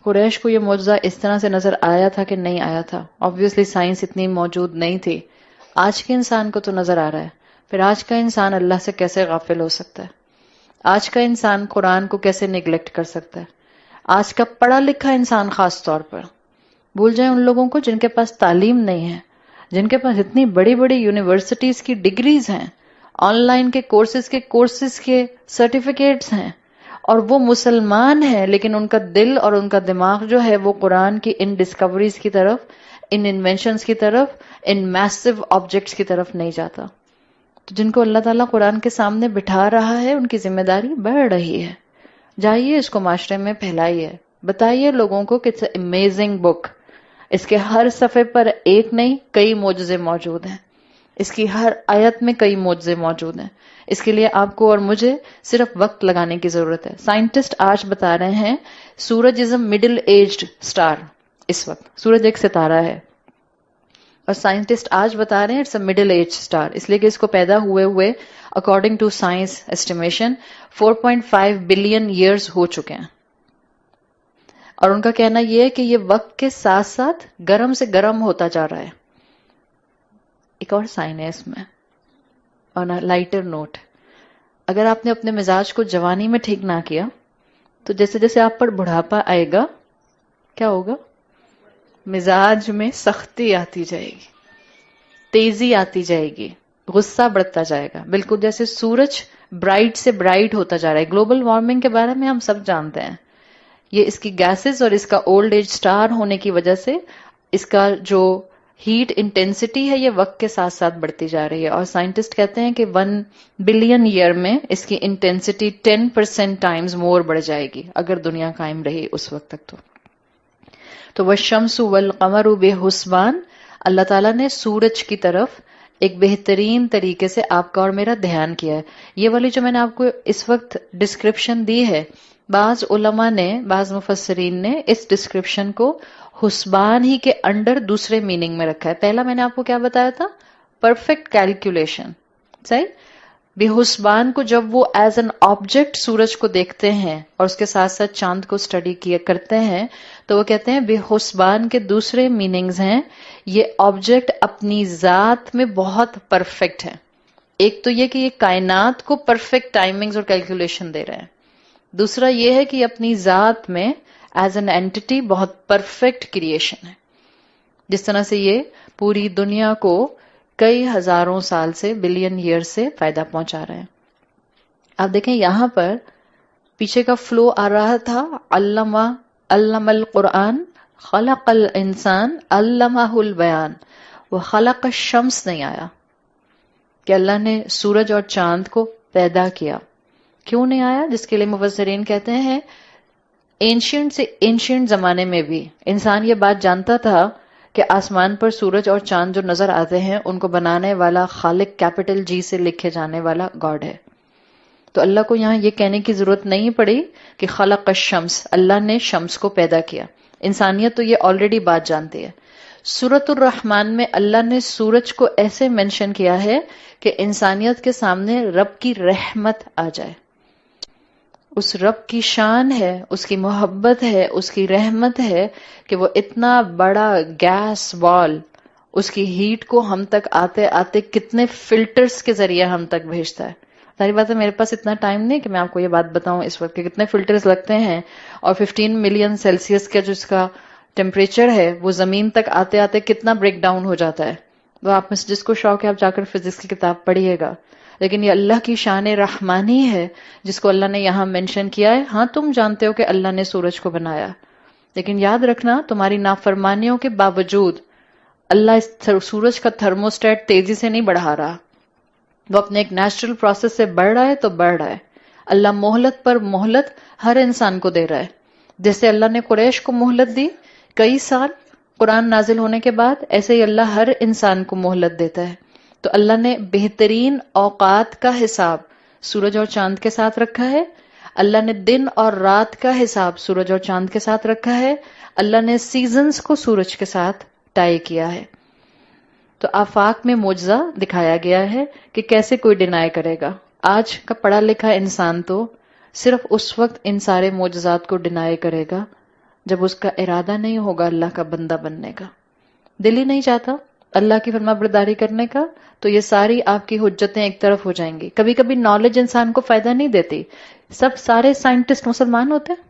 قریش کو یہ معجزہ اس طرح سے نظر آیا تھا کہ نہیں آیا تھا؟ آبویسلی سائنس اتنی موجود نہیں تھی. آج کے انسان کو تو نظر آ رہا ہے, پھر آج کا انسان اللہ سے کیسے غافل ہو سکتا ہے؟ آج کا انسان قرآن کو کیسے نیگلیکٹ کر سکتا ہے؟ آج کا پڑھا لکھا انسان خاص طور پر بھول جائیں ان لوگوں کو جن کے پاس تعلیم نہیں ہے, جن کے پاس اتنی بڑی بڑی یونیورسٹیز کی ڈگریز ہیں, آن لائن کے کورسز کے سرٹیفکیٹس ہیں, اور وہ مسلمان ہیں لیکن ان کا دل اور ان کا دماغ جو ہے وہ قرآن کی ان ڈسکوریز کی طرف, ان انوینشنز کی طرف, ان میسو آبجیکٹس کی طرف نہیں جاتا. تو جن کو اللہ تعالیٰ قرآن کے سامنے بٹھا رہا ہے ان کی ذمہ داری بڑھ رہی ہے. جائیے اس کو معاشرے میں پھیلائیے, بتائیے لوگوں کو کہ اٹس اے امیزنگ بک. اس کے ہر صفحے پر ایک نہیں کئی معجزے موجود ہیں, اس کی ہر آیت میں کئی معجزے موجود ہیں. اس کے لیے آپ کو اور مجھے صرف وقت لگانے کی ضرورت ہے. سائنٹسٹ آج بتا رہے ہیں سورج از اے مڈل ایجڈ اسٹار. اس وقت سورج ایک ستارہ ہے اور سائنٹسٹ آج بتا رہے ہیں it's a middle age star, اس لیے کہ اس کو پیدا ہوئے according to science estimation 4.5 billion years ہو چکے ہیں. اور ان کا کہنا یہ ہے کہ یہ وقت کے ساتھ ساتھ گرم سے گرم ہوتا جا رہا ہے. ایک اور سائن ہے اس میں. اور لائٹر نوٹ, اگر آپ نے اپنے مزاج کو جوانی میں ٹھیک نہ کیا تو جیسے جیسے آپ پر بڑھاپا آئے گا کیا ہوگا؟ مزاج میں سختی آتی جائے گی, تیزی آتی جائے گی, غصہ بڑھتا جائے گا، بالکل جیسے سورج برائٹ سے برائٹ ہوتا جا رہا ہے. گلوبل وارمنگ کے بارے میں ہم سب جانتے ہیں، یہ اس کی گیسز اور اس کا اولڈ ایج سٹار ہونے کی وجہ سے اس کا جو ہیٹ انٹینسٹی ہے یہ وقت کے ساتھ ساتھ بڑھتی جا رہی ہے. اور سائنٹسٹ کہتے ہیں کہ 1 بلین ایئر میں اس کی انٹینسٹی 10% ٹائمز مور بڑھ جائے گی اگر دنیا قائم رہی اس وقت تک. تو والشمس والقمر بحسبان، اللہ تعالیٰ نے سورج کی طرف ایک بہترین طریقے سے آپ کا اور میرا دھیان کیا ہے. یہ والی جو میں نے آپ کو اس وقت ڈسکرپشن دی ہے، بعض علماء نے، بعض مفسرین نے اس ڈسکرپشن کو حسبان ہی کے انڈر دوسرے میننگ میں رکھا ہے. پہلا میں نے آپ کو کیا بتایا تھا؟ Perfect calculation. صحیح؟ بے حسبان کو جب وہ ایز این آبجیکٹ سورج کو دیکھتے ہیں اور اس کے ساتھ ساتھ چاند کو اسٹڈی کیا کرتے ہیں تو وہ کہتے ہیں بے حسبان کے دوسرے میننگز ہیں یہ آبجیکٹ اپنی ذات میں بہت پرفیکٹ ہے. ایک تو یہ کہ یہ کائنات کو پرفیکٹ ٹائمنگز اور کیلکولیشن دے رہے ہیں، دوسرا یہ ہے کہ اپنی ذات میں ایز این اینٹی بہت پرفیکٹ کریشن ہے. جس طرح سے یہ پوری دنیا کو کئی ہزاروں سال سے، بلین ایئر سے فائدہ پہنچا رہے ہیں. آپ دیکھیں یہاں پر پیچھے کا فلو آ رہا تھا، علم القرآن خلق الانسان علمہ البیان. وہ خلق الشمس نہیں آیا کہ اللہ نے سورج اور چاند کو پیدا کیا. کیوں نہیں آیا؟ جس کے لیے مفسرین کہتے ہیں اینشینٹ سے اینشینٹ زمانے میں بھی انسان یہ بات جانتا تھا کہ آسمان پر سورج اور چاند جو نظر آتے ہیں ان کو بنانے والا خالق کیپٹل جی سے لکھے جانے والا گاڈ ہے. تو اللہ کو یہاں یہ کہنے کی ضرورت نہیں پڑی کہ خلق الشمس، اللہ نے شمس کو پیدا کیا. انسانیت تو یہ آلریڈی بات جانتی ہے. سورۃ الرحمن میں اللہ نے سورج کو ایسے مینشن کیا ہے کہ انسانیت کے سامنے رب کی رحمت آ جائے. اس رب کی شان ہے، اس کی محبت ہے، اس کی رحمت ہے کہ وہ اتنا بڑا گیس وال، اس کی ہیٹ کو ہم تک آتے آتے کتنے فلٹرز کے ذریعے ہم تک بھیجتا ہے. ساری بات ہے، میرے پاس اتنا ٹائم نہیں کہ میں آپ کو یہ بات بتاؤں اس وقت کہ کتنے فلٹرز لگتے ہیں اور 15 ملین سیلسیس کا جو اس کا ٹیمپریچر ہے وہ زمین تک آتے آتے کتنا بریک ڈاؤن ہو جاتا ہے. وہ آپ میں سے جس کو شوق ہے آپ جا کر فزکس کی کتاب پڑھیے گا. لیکن یہ اللہ کی شان رحمانی ہے جس کو اللہ نے یہاں مینشن کیا ہے. ہاں تم جانتے ہو کہ اللہ نے سورج کو بنایا، لیکن یاد رکھنا تمہاری نافرمانیوں کے باوجود اللہ اس سورج کا تھرموسٹیٹ تیزی سے نہیں بڑھا رہا، وہ اپنے ایک نیچرل پروسیس سے بڑھ رہا ہے تو بڑھ رہا ہے. اللہ مہلت پر مہلت ہر انسان کو دے رہا ہے. جیسے اللہ نے قریش کو مہلت دی کئی سال قرآن نازل ہونے کے بعد، ایسے ہی اللہ ہر انسان کو مہلت دیتا ہے. تو اللہ نے بہترین اوقات کا حساب سورج اور چاند کے ساتھ رکھا ہے. اللہ نے دن اور رات کا حساب سورج اور چاند کے ساتھ رکھا ہے. اللہ نے سیزنز کو سورج کے ساتھ ٹائی کیا ہے. تو آفاق میں معجزہ دکھایا گیا ہے کہ کیسے کوئی ڈینائی کرے گا. آج کا پڑھا لکھا انسان تو صرف اس وقت ان سارے معجزات کو ڈینائی کرے گا جب اس کا ارادہ نہیں ہوگا اللہ کا بندہ بننے کا. دل ہی نہیں چاہتا اللہ کی فرما برداری کرنے کا تو یہ ساری آپ کی حجتیں ایک طرف ہو جائیں گی. کبھی کبھی نالج انسان کو فائدہ نہیں دیتی. سارے سائنٹسٹ مسلمان ہوتے ہیں؟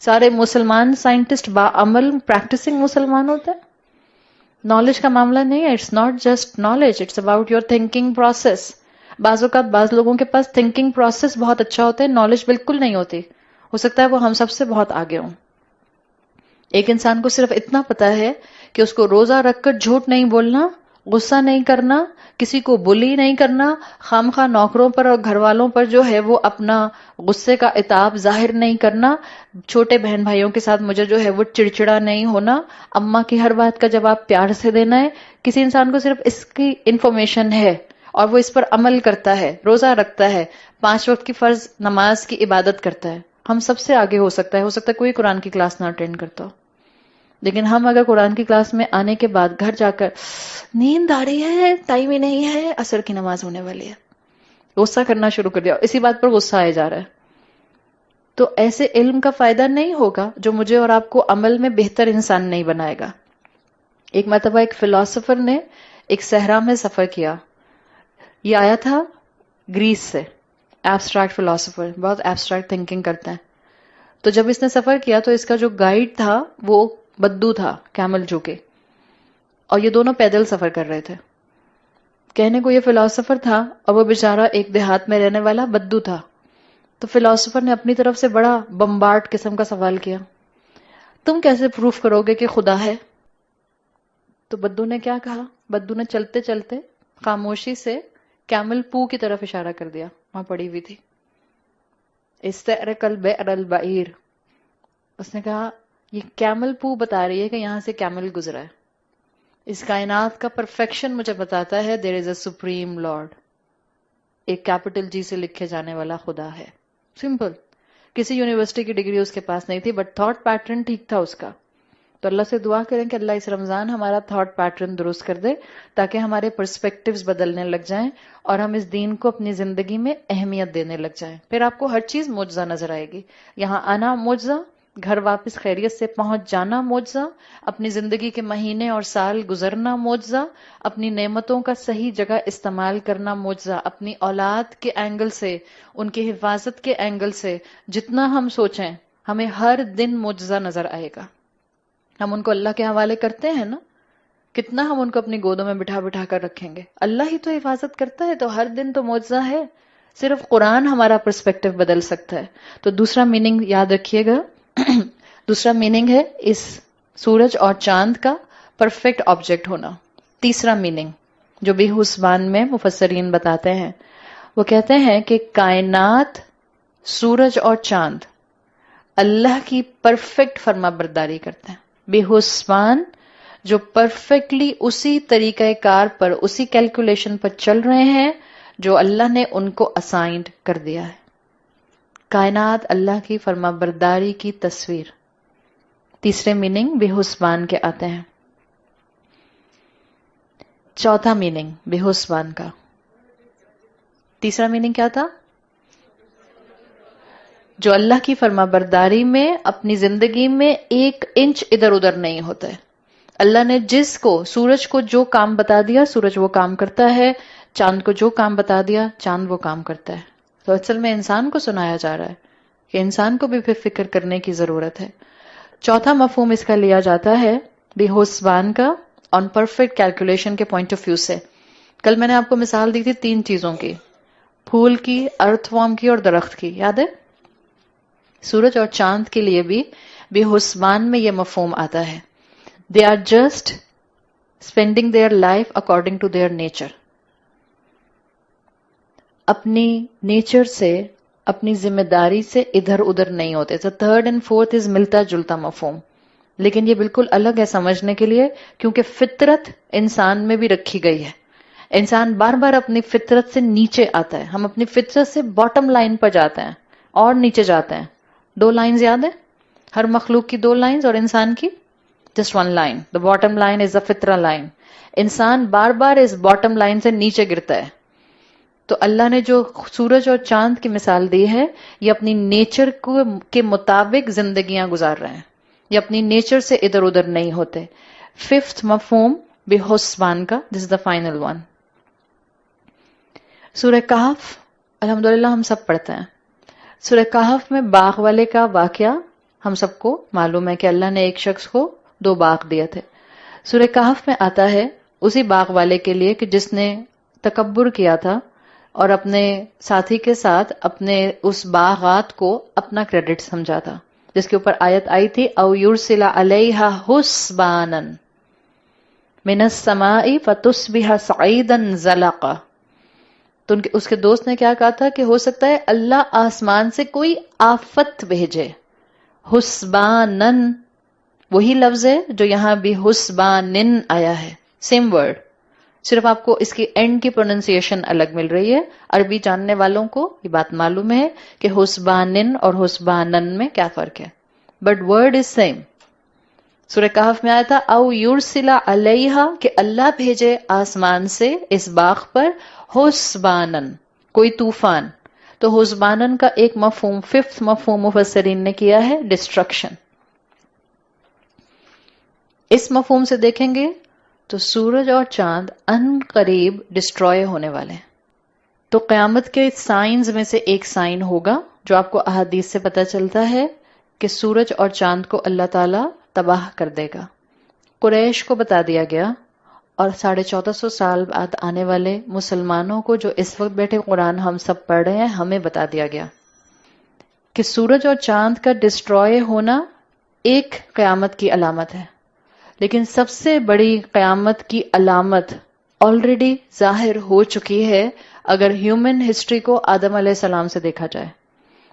سارے مسلمان سائنٹسٹ باعمل پریکٹسنگ مسلمان ہوتے ہیں؟ نالج کا معاملہ نہیں ہے. It's not just knowledge, it's about your thinking process. بعض اوقات بعض لوگوں کے پاس تھنکنگ پروسیس بہت اچھا ہوتا ہے، نالج بالکل نہیں ہوتی. ہو سکتا ہے وہ ہم سب سے بہت آگے ہوں. ایک انسان کو صرف اتنا پتا ہے کہ اس کو روزہ رکھ کر جھوٹ نہیں بولنا، غصہ نہیں کرنا، کسی کو بلی نہیں کرنا، خامخواہ نوکروں پر اور گھر والوں پر جو ہے وہ اپنا غصے کا عتاب ظاہر نہیں کرنا، چھوٹے بہن بھائیوں کے ساتھ مجھے جو ہے وہ چڑچڑا نہیں ہونا، اماں کی ہر بات کا جواب پیار سے دینا ہے. کسی انسان کو صرف اس کی انفارمیشن ہے اور وہ اس پر عمل کرتا ہے، روزہ رکھتا ہے، 5 وقت کی فرض نماز کی عبادت کرتا ہے. ہم سب سے آگے ہو سکتا ہے کوئی قرآن کی کلاس نہ اٹینڈ کرتا ہو. لیکن ہم اگر قرآن کی کلاس میں آنے کے بعد گھر جا کر نیند آ رہی ہے، ٹائم ہی نہیں ہے، عصر کی نماز ہونے والی ہے، غصہ کرنا شروع کر دیا، اسی بات پر غصہ آئے جا رہا ہے، تو ایسے علم کا فائدہ نہیں ہوگا جو مجھے اور آپ کو عمل میں بہتر انسان نہیں بنائے گا. ایک مرتبہ ایک فلاسفر نے ایک صحرا میں سفر کیا. یہ آیا تھا گریس سے، ایبسٹریکٹ فلاسفر، بہت ایبسٹریکٹ تھنکنگ کرتے ہیں. تو جب اس نے سفر کیا تو اس کا جو گائیڈ تھا وہ بدو تھا، کیمل جو کے، اور یہ دونوں پیدل سفر کر رہے تھے. کہنے کو یہ فلاسفر تھا اور وہ بیچارہ ایک دیہات میں رہنے والا بدو تھا. تو فلاسفر نے اپنی طرف سے بڑا بمبارڈ قسم کا سوال کیا، تم کیسے پروف کرو گے کہ خدا ہے؟ تو بدو نے کیا کہا؟ بدو نے چلتے چلتے خاموشی سے کیمل پو کی طرف اشارہ کر دیا، وہاں پڑی ہوئی تھی. استعرق البئر البعیر. اس نے کہا یہ کیمل پو بتا رہی ہے کہ یہاں سے کیمل گزرا ہے. اس کائنات کا پرفیکشن مجھے بتاتا ہے دیر از اے سپریم لارڈ. ایک کیپٹل جی سے لکھے جانے والا خدا ہے. سمپل. کسی یونیورسٹی کی ڈگری اس کے پاس نہیں تھی بٹ تھاٹ پیٹرن ٹھیک تھا اس کا. تو اللہ سے دعا کریں کہ اللہ اس رمضان ہمارا تھاٹ پیٹرن درست کر دے تاکہ ہمارے پرسپیکٹیوز بدلنے لگ جائیں اور ہم اس دین کو اپنی زندگی میں اہمیت دینے لگ جائیں. پھر آپ کو ہر چیز معجزہ نظر آئے گی. یہاں آنا معجزہ، گھر واپس خیریت سے پہنچ جانا معجزہ، اپنی زندگی کے مہینے اور سال گزرنا معجزہ، اپنی نعمتوں کا صحیح جگہ استعمال کرنا معجزہ، اپنی اولاد کے اینگل سے، ان کی حفاظت کے اینگل سے جتنا ہم سوچیں ہمیں ہر دن معجزہ نظر آئے گا. ہم ان کو اللہ کے حوالے کرتے ہیں نا، کتنا ہم ان کو اپنی گودوں میں بٹھا بٹھا کر رکھیں گے. اللہ ہی تو حفاظت کرتا ہے، تو ہر دن تو معجزہ ہے. صرف قرآن ہمارا پرسپیکٹیو بدل سکتا ہے. تو دوسرا میننگ یاد رکھیے گا. دوسرا میننگ ہے اس سورج اور چاند کا پرفیکٹ آبجیکٹ ہونا. تیسرا میننگ جو بھی حسبان میں مفسرین بتاتے ہیں، وہ کہتے ہیں کہ کائنات، سورج اور چاند اللہ کی پرفیکٹ فرما برداری کرتے ہیں. بے حسبان جو پرفیکٹلی اسی طریقہ کار پر، اسی کیلکولیشن پر چل رہے ہیں جو اللہ نے ان کو اسائنڈ کر دیا ہے. کائنات اللہ کی فرما برداری کی تصویر. تیسرے میننگ بے حسبان کے آتے ہیں. چوتھا میننگ بے حسبان کا. تیسرا میننگ کیا تھا؟ جو اللہ کی فرما برداری میں اپنی زندگی میں ایک انچ ادھر ادھر نہیں ہوتا ہے. اللہ نے جس کو، سورج کو جو کام بتا دیا سورج وہ کام کرتا ہے، چاند کو جو کام بتا دیا چاند وہ کام کرتا ہے. تو اصل میں انسان کو سنایا جا رہا ہے کہ انسان کو بھی پھر فکر کرنے کی ضرورت ہے. چوتھا مفہوم اس کا لیا جاتا ہے بے حسبان کا آن پرفیکٹ کیلکولیشن کے پوائنٹ آف ویو سے. کل میں نے آپ کو مثال دی تھی 3 چیزوں کی، پھول کی، ارتھ فارم کی اور درخت کی، یاد ہے؟ سورج اور چاند کے لیے بھی بے حسبان میں یہ مفہوم آتا ہے. They are just spending their life according to their nature. اپنی نیچر سے، اپنی ذمہ داری سے ادھر ادھر نہیں ہوتے. تو 3rd and 4th از ملتا جلتا مفہوم، لیکن یہ بالکل الگ ہے سمجھنے کے لیے، کیونکہ فطرت انسان میں بھی رکھی گئی ہے. انسان بار بار اپنی فطرت سے نیچے آتا ہے. ہم اپنی فطرت سے باٹم لائن پر جاتے ہیں اور نیچے جاتے ہیں. 2 لائنز یاد ہے؟ ہر مخلوق کی 2 لائنز اور انسان کی just 1 line. The bottom line is the فطرہ لائن. انسان بار بار اس باٹم لائن سے نیچے گرتا ہے. تو اللہ نے جو سورج اور چاند کی مثال دی ہے، یہ اپنی نیچر کے مطابق زندگیاں گزار رہے ہیں، یہ اپنی نیچر سے ادھر ادھر نہیں ہوتے. 5th مفہوم بے حسبان کا، دس از دا فائنل ون. سورہ کہف الحمدللہ ہم سب پڑھتے ہیں. سورہ کہف میں باغ والے کا واقعہ ہم سب کو معلوم ہے کہ اللہ نے ایک شخص کو 2 باغ دیے تھے. سورہ کہف میں آتا ہے اسی باغ والے کے لیے کہ جس نے تکبر کیا تھا اور اپنے ساتھی کے ساتھ اپنے اس باغات کو اپنا کریڈٹ سمجھا تھا، جس کے اوپر آیت آئی تھی او یرسل علیہا حسبانا من السماء فتصبح صعیدا زلقا. تو اس کے دوست نے کیا کہا تھا کہ ہو سکتا ہے اللہ آسمان سے کوئی آفت بھیجے. حسبانن وہی لفظ ہے جو یہاں بھی حسبانن آیا ہے، سیم ورڈ، صرف آپ کو اس کی اینڈ کی پروننسیشن الگ مل رہی ہے. عربی جاننے والوں کو یہ بات معلوم ہے کہ حسبانن اور حسبانن میں کیا فرق ہے، بٹ ورڈ از سیم. سورہ کہف میں آیا تھا او یرسل علیہا کہ اللہ بھیجے آسمان سے اس باغ پر حسبانن کوئی طوفان. تو حسبانن کا ایک مفہوم 5th مفہوم مفسرین نے کیا ہے ڈسٹرکشن. اس مفہوم سے دیکھیں گے تو سورج اور چاند ان قریب ڈسٹروائے ہونے والے ہیں. تو قیامت کے سائنز میں سے ایک سائن ہوگا جو آپ کو احادیث سے پتہ چلتا ہے کہ سورج اور چاند کو اللہ تعالی تباہ کر دے گا. قریش کو بتا دیا گیا اور 1450 سال بعد آنے والے مسلمانوں کو جو اس وقت بیٹھے قرآن ہم سب پڑھ رہے ہیں ہمیں بتا دیا گیا کہ سورج اور چاند کا ڈسٹروائے ہونا ایک قیامت کی علامت ہے، لیکن سب سے بڑی قیامت کی علامت آلریڈی ظاہر ہو چکی ہے اگر ہیومن ہسٹری کو آدم علیہ السلام سے دیکھا جائے۔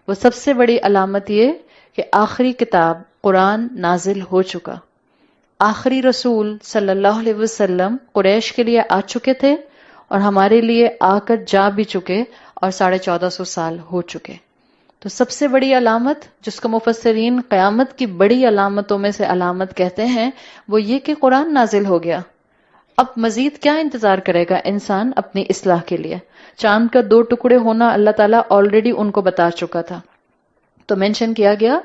وہ سب سے بڑی علامت یہ کہ آخری کتاب قرآن نازل ہو چکا، آخری رسول صلی اللہ علیہ وسلم قریش کے لیے آ چکے تھے اور ہمارے لیے آ کر جا بھی چکے اور 1450 سال ہو چکے۔ تو سب سے بڑی علامت جس کو مفسرین قیامت کی بڑی علامتوں میں سے علامت کہتے ہیں وہ یہ کہ قرآن نازل ہو گیا۔ اب مزید کیا انتظار کرے گا انسان اپنی اصلاح کے لیے؟ چاند کا 2 ٹکڑے ہونا اللہ تعالیٰ آلریڈی ان کو بتا چکا تھا، تو مینشن کیا گیا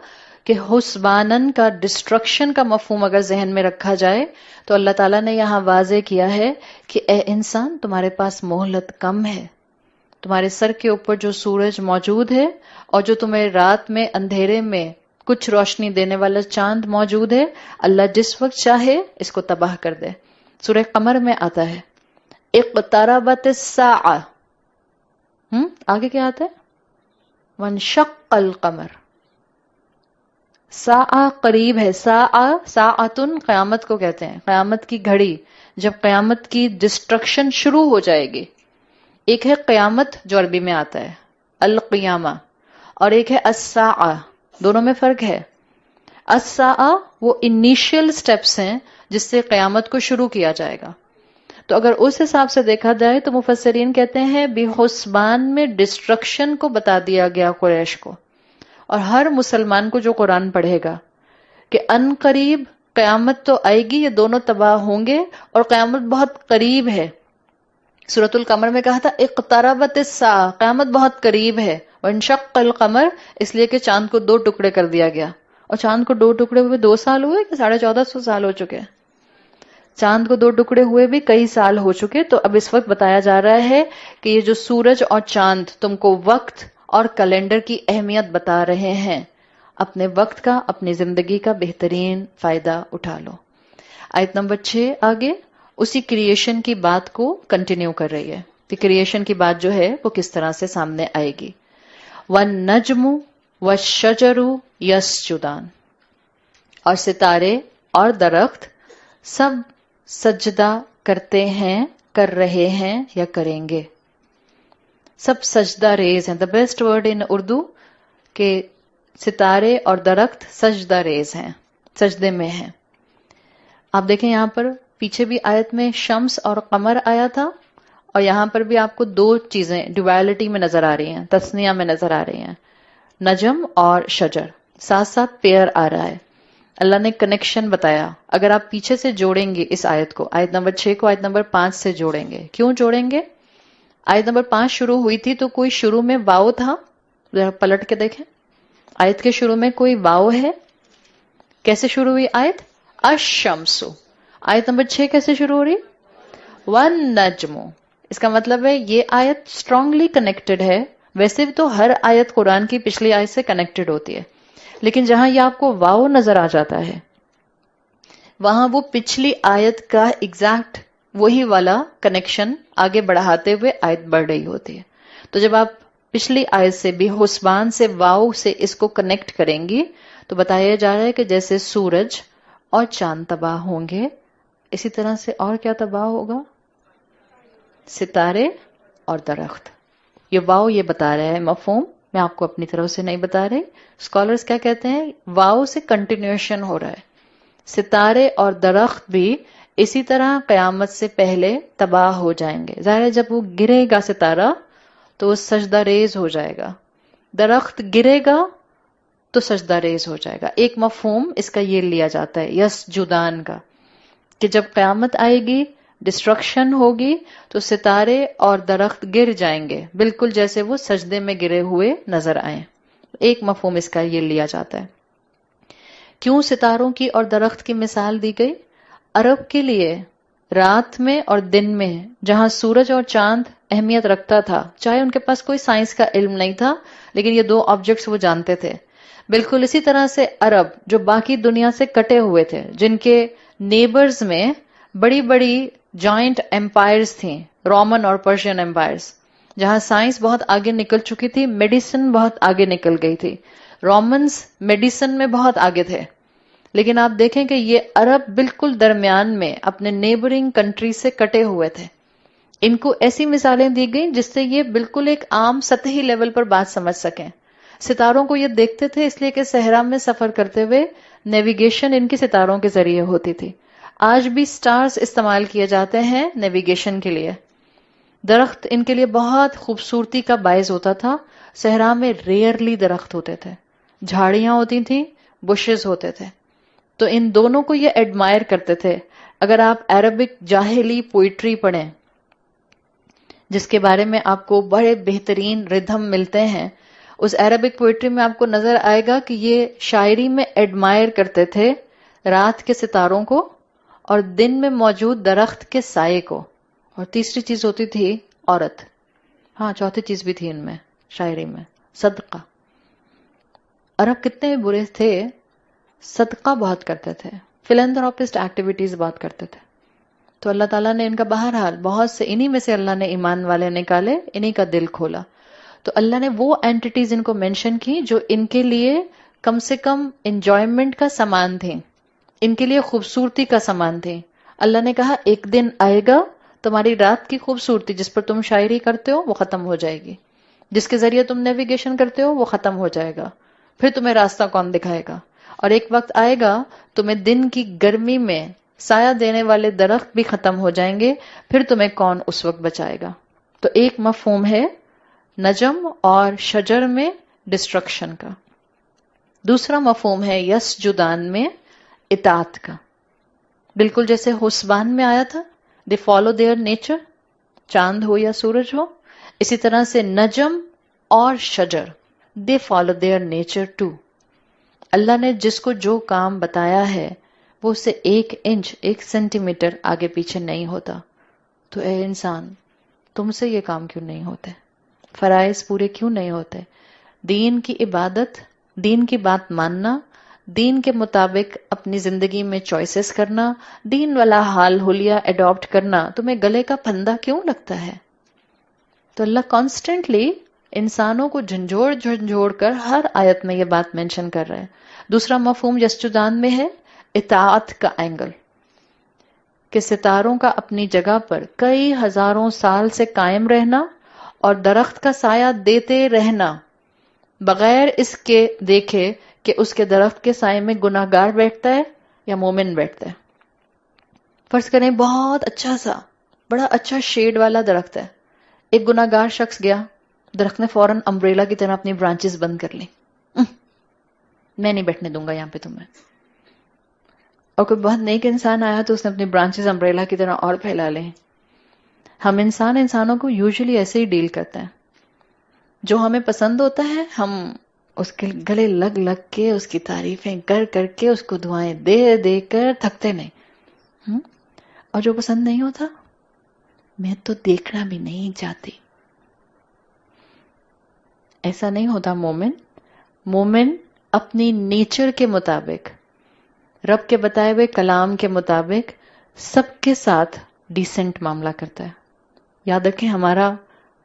کہ حسبانن کا ڈسٹرکشن کا مفہوم اگر ذہن میں رکھا جائے تو اللہ تعالیٰ نے یہاں واضح کیا ہے کہ اے انسان تمہارے پاس مہلت کم ہے، تمہارے سر کے اوپر جو سورج موجود ہے اور جو تمہیں رات میں اندھیرے میں کچھ روشنی دینے والا چاند موجود ہے، اللہ جس وقت چاہے اس کو تباہ کر دے۔ سورہ قمر میں آتا ہے اقتربت الساعہ، آگے کیا آتا ہے وانشق القمر، ساعہ قریب ہے، ساعتن قیامت کو کہتے ہیں، قیامت کی گھڑی، جب قیامت کی ڈسٹرکشن شروع ہو جائے گی۔ ایک ہے قیامت جو عربی میں آتا ہے القیامہ، اور ایک ہے الساعہ، دونوں میں فرق ہے۔ الساعہ وہ انیشیل سٹیپس ہیں جس سے قیامت کو شروع کیا جائے گا۔ تو اگر اس حساب سے دیکھا جائے تو مفسرین کہتے ہیں بحسبان میں ڈسٹرکشن کو بتا دیا گیا قریش کو اور ہر مسلمان کو جو قرآن پڑھے گا کہ ان قریب قیامت تو آئے گی، یہ دونوں تباہ ہوں گے اور قیامت بہت قریب ہے۔ سورۃ القمر میں کہا تھا اقتربت الساعہ، قیامت بہت قریب ہے، وانشق القمر اس لیے کہ چاند کو 2 ٹکڑے کر دیا گیا، اور چاند کو 2 ٹکڑے ہوئے 2 سال ہوئے کہ 1450 سال ہو چکے؟ چاند کو 2 ٹکڑے ہوئے بھی کئی سال ہو چکے۔ تو اب اس وقت بتایا جا رہا ہے کہ یہ جو سورج اور چاند تم کو وقت اور کیلنڈر کی اہمیت بتا رہے ہیں، اپنے وقت کا، اپنی زندگی کا بہترین فائدہ اٹھا لو۔ آیت نمبر 6 آگے اسی کریشن کی بات کو کنٹینیو کر رہی ہے کہ کریشن کی بات جو ہے وہ کس طرح سے سامنے آئے گی۔ وَالنَّجْمُ وَالشَّجَرُ يَسْجُدَانِ، اور ستارے اور درخت سب سجدہ کرتے ہیں، کر رہے ہیں یا کریں گے، سب سجدہ ریز ہیں۔ The best word in Urdu کہ ستارے اور درخت سجدہ ریز ہیں، سجدے میں ہیں۔ آپ دیکھیں یہاں پر پیچھے بھی آیت میں شمس اور قمر آیا تھا، اور یہاں پر بھی آپ کو 2 چیزیں ڈویلٹی میں نظر آ رہی ہیں، تثنیہ میں نظر آ رہی ہیں، نجم اور شجر، ساتھ ساتھ پیئر آ رہا ہے۔ اللہ نے کنیکشن بتایا۔ اگر آپ پیچھے سے جوڑیں گے اس آیت کو، آیت نمبر 6 کو آیت نمبر 5 سے جوڑیں گے۔ کیوں جوڑیں گے؟ آیت نمبر 5 شروع ہوئی تھی تو کوئی شروع میں واو تھا، ذرا پلٹ کے دیکھیں، آیت کے شروع میں کوئی واو ہے؟ کیسے شروع ہوئی آیت؟ الشمس۔ آیت نمبر 6 کیسے شروع ہو رہی؟ والنجم۔ اس کا مطلب ہے یہ آیت اسٹرانگلی کنیکٹڈ ہے۔ ویسے تو ہر آیت قرآن کی پچھلی آیت سے کنیکٹڈ ہوتی ہے، لیکن جہاں یہ آپ کو واو نظر آ جاتا ہے وہاں وہ پچھلی آیت کا ایگزیکٹ وہی والا کنیکشن آگے بڑھاتے ہوئے آیت بڑھ رہی ہوتی ہے۔ تو جب آپ پچھلی آیت سے بھی حسبان سے واو سے اس کو کنیکٹ کریں گی تو بتایا جا رہا ہے کہ جیسے سورج اور چاند تباہ ہوں گے، اسی طرح سے اور کیا تباہ ہوگا؟ ستارے اور درخت۔ یہ واو یہ بتا رہا ہے مفہوم، میں آپ کو اپنی طرف سے نہیں بتا رہی۔ اسکالرز کیا کہتے ہیں؟ واو سے کنٹینیوشن ہو رہا ہے۔ ستارے اور درخت بھی اسی طرح قیامت سے پہلے تباہ ہو جائیں گے۔ ظاہر ہے جب وہ گرے گا ستارہ تو وہ سجدہ ریز ہو جائے گا، درخت گرے گا تو سجدہ ریز ہو جائے گا۔ ایک مفہوم اس کا یہ لیا جاتا ہے یسجدان کا، کہ جب قیامت آئے گی، ڈسٹرکشن ہوگی تو ستارے اور درخت گر جائیں گے، بالکل جیسے وہ سجدے میں گرے ہوئے نظر آئیں۔ ایک مفہوم اس کا یہ لیا جاتا ہے۔ کیوں ستاروں کی اور درخت کی مثال دی گئی؟ عرب کے لیے رات میں اور دن میں جہاں سورج اور چاند اہمیت رکھتا تھا، چاہے ان کے پاس کوئی سائنس کا علم نہیں تھا لیکن یہ 2 آبجیکٹس وہ جانتے تھے، بالکل اسی طرح سے عرب جو باقی دنیا سے کٹے ہوئے تھے، جن کے نیبرز میں بڑی بڑی جوائنٹ امپائرز تھیں، رومن اور پرشین امپائرز، جہاں سائنس بہت آگے نکل چکی تھی، میڈیسن بہت آگے نکل گئی تھی. رومنز میڈیسن میں بہت آگے تھے، لیکن آپ دیکھیں کہ یہ عرب بالکل درمیان میں اپنے نیبرنگ کنٹری سے کٹے ہوئے تھے. ان کو ایسی مثالیں دی گئیں جس سے یہ بالکل ایک عام سطحی لیول پر بات سمجھ سکیں. ستاروں کو یہ دیکھتے تھے اس لیے کہ صحرا میں سفر کرتے ہوئے نیویگیشن ان کی ستاروں کے ذریعے ہوتی تھی. آج بھی سٹارز استعمال کیے جاتے ہیں نیویگیشن کے لیے. درخت ان کے لیے بہت خوبصورتی کا باعث ہوتا تھا. صحرا میں ریئرلی درخت ہوتے تھے، جھاڑیاں ہوتی تھیں، بشز ہوتے تھے. تو ان دونوں کو یہ ایڈمائر کرتے تھے. اگر آپ عربک جاہلی پوئٹری پڑھیں جس کے بارے میں آپ کو بڑے بہترین ردھم ملتے ہیں، اس عربک پوئٹری میں آپ کو نظر آئے گا کہ یہ شاعری میں ایڈمائر کرتے تھے رات کے ستاروں کو اور دن میں موجود درخت کے سائے کو. اور تیسری چیز ہوتی تھی عورت. ہاں، چوتھی چیز بھی تھی ان میں شاعری میں، صدقہ. عرب کتنے برے تھے، صدقہ بہت کرتے تھے، فلانتھراپسٹ ایکٹیویٹیز بہت کرتے تھے. تو اللہ تعالیٰ نے ان کا بہرحال بہت سے انہی میں سے اللہ نے ایمان والے نکالے، انہی کا دل کھولا. تو اللہ نے وہ اینٹیٹیز ان کو مینشن کی جو ان کے لیے کم سے کم انجوائمنٹ کا سامان تھیں، ان کے لیے خوبصورتی کا سامان تھیں. اللہ نے کہا ایک دن آئے گا تمہاری رات کی خوبصورتی جس پر تم شاعری کرتے ہو وہ ختم ہو جائے گی، جس کے ذریعے تم نیویگیشن کرتے ہو وہ ختم ہو جائے گا. پھر تمہیں راستہ کون دکھائے گا؟ اور ایک وقت آئے گا تمہیں دن کی گرمی میں سایہ دینے والے درخت بھی ختم ہو جائیں گے، پھر تمہیں کون اس وقت بچائے گا؟ تو ایک مفہوم ہے نجم اور شجر میں ڈسٹرکشن کا. دوسرا مفہوم ہے یسجدان میں اطاعت کا. بالکل جیسے حسبان میں آیا تھا دے فالو دیئر نیچر، چاند ہو یا سورج ہو، اسی طرح سے نجم اور شجر they follow their nature too. اللہ نے جس کو جو کام بتایا ہے وہ اسے 1 انچ 1 سینٹی میٹر آگے پیچھے نہیں ہوتا. تو اے انسان، تم سے یہ کام کیوں نہیں ہوتے؟ فرائض پورے کیوں نہیں ہوتے؟ دین کی عبادت، دین کی بات ماننا، دین کے مطابق اپنی زندگی میں چوائسز کرنا، دین والا حال حلیہ اڈاپٹ کرنا تمہیں گلے کا پھندا کیوں لگتا ہے؟ تو اللہ کانسٹنٹلی انسانوں کو جھنجھوڑ جھنجھوڑ کر ہر آیت میں یہ بات مینشن کر رہے ہیں. دوسرا مفہوم یسجدان میں ہے اطاعت کا اینگل، کہ ستاروں کا اپنی جگہ پر کئی ہزاروں سال سے قائم رہنا اور درخت کا سایہ دیتے رہنا بغیر اس کے دیکھے کہ اس کے درخت کے سائے میں گناہگار بیٹھتا ہے یا مومن بیٹھتا ہے. فرض کریں بہت اچھا سا بڑا اچھا شیڈ والا درخت ہے، ایک گناہگار شخص گیا، درخت نے فوراً امبریلا کی طرح اپنی برانچز بند کر لی، میں نہیں بیٹھنے دوں گا یہاں پہ تمہیں. اور کوئی بہت نیک انسان آیا تو اس نے اپنی برانچز امبریلا کی طرح اور پھیلا لیں. ہم انسانوں کو یوزلی ایسے ہی ڈیل کرتے ہیں. جو ہمیں پسند ہوتا ہے ہم اس کے گلے لگ لگ کے اس کی تعریفیں کر کر کے اس کو دعائیں دے دے کر تھکتے نہیں. اور جو پسند نہیں ہوتا میں تو دیکھنا بھی نہیں چاہتی. ایسا نہیں ہوتا. مومن اپنی نیچر کے مطابق، رب کے بتائے ہوئے کلام کے مطابق سب کے ساتھ ڈیسنٹ معاملہ کرتا ہے. یاد رکھیں ہمارا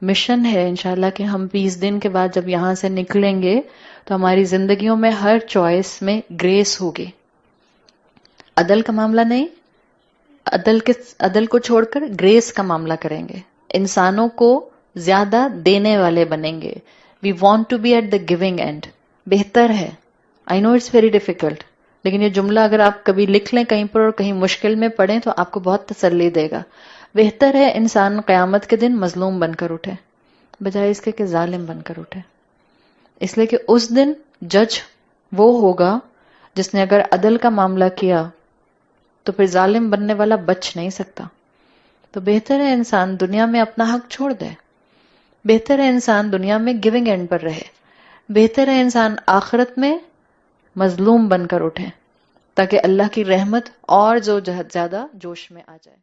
مشن ہے انشاءاللہ کہ ہم 20 دن کے بعد جب یہاں سے نکلیں گے تو ہماری زندگیوں میں ہر چوائس میں گریس ہوگی. عدل کا معاملہ نہیں، عدل کو چھوڑ کر گریس کا معاملہ کریں گے. انسانوں کو زیادہ دینے والے بنیں گے. We want to be at the giving end. بہتر ہے، I know it's very difficult, لیکن یہ جملہ اگر آپ کبھی لکھ لیں کہیں پر اور کہیں مشکل میں پڑھیں تو آپ کو بہت تسلی دے گا. بہتر ہے انسان قیامت کے دن مظلوم بن کر اٹھے بجائے اس کے کہ ظالم بن کر اٹھے. اس لیے کہ اس دن جج وہ ہوگا جس نے اگر عدل کا معاملہ کیا تو پھر ظالم بننے والا بچ نہیں سکتا. تو بہتر ہے انسان دنیا میں اپنا حق چھوڑ دے، بہتر ہے انسان دنیا میں گیونگ اینڈ پر رہے، بہتر ہے انسان آخرت میں مظلوم بن کر اٹھے تاکہ اللہ کی رحمت اور زیادہ جوش میں آ جائے.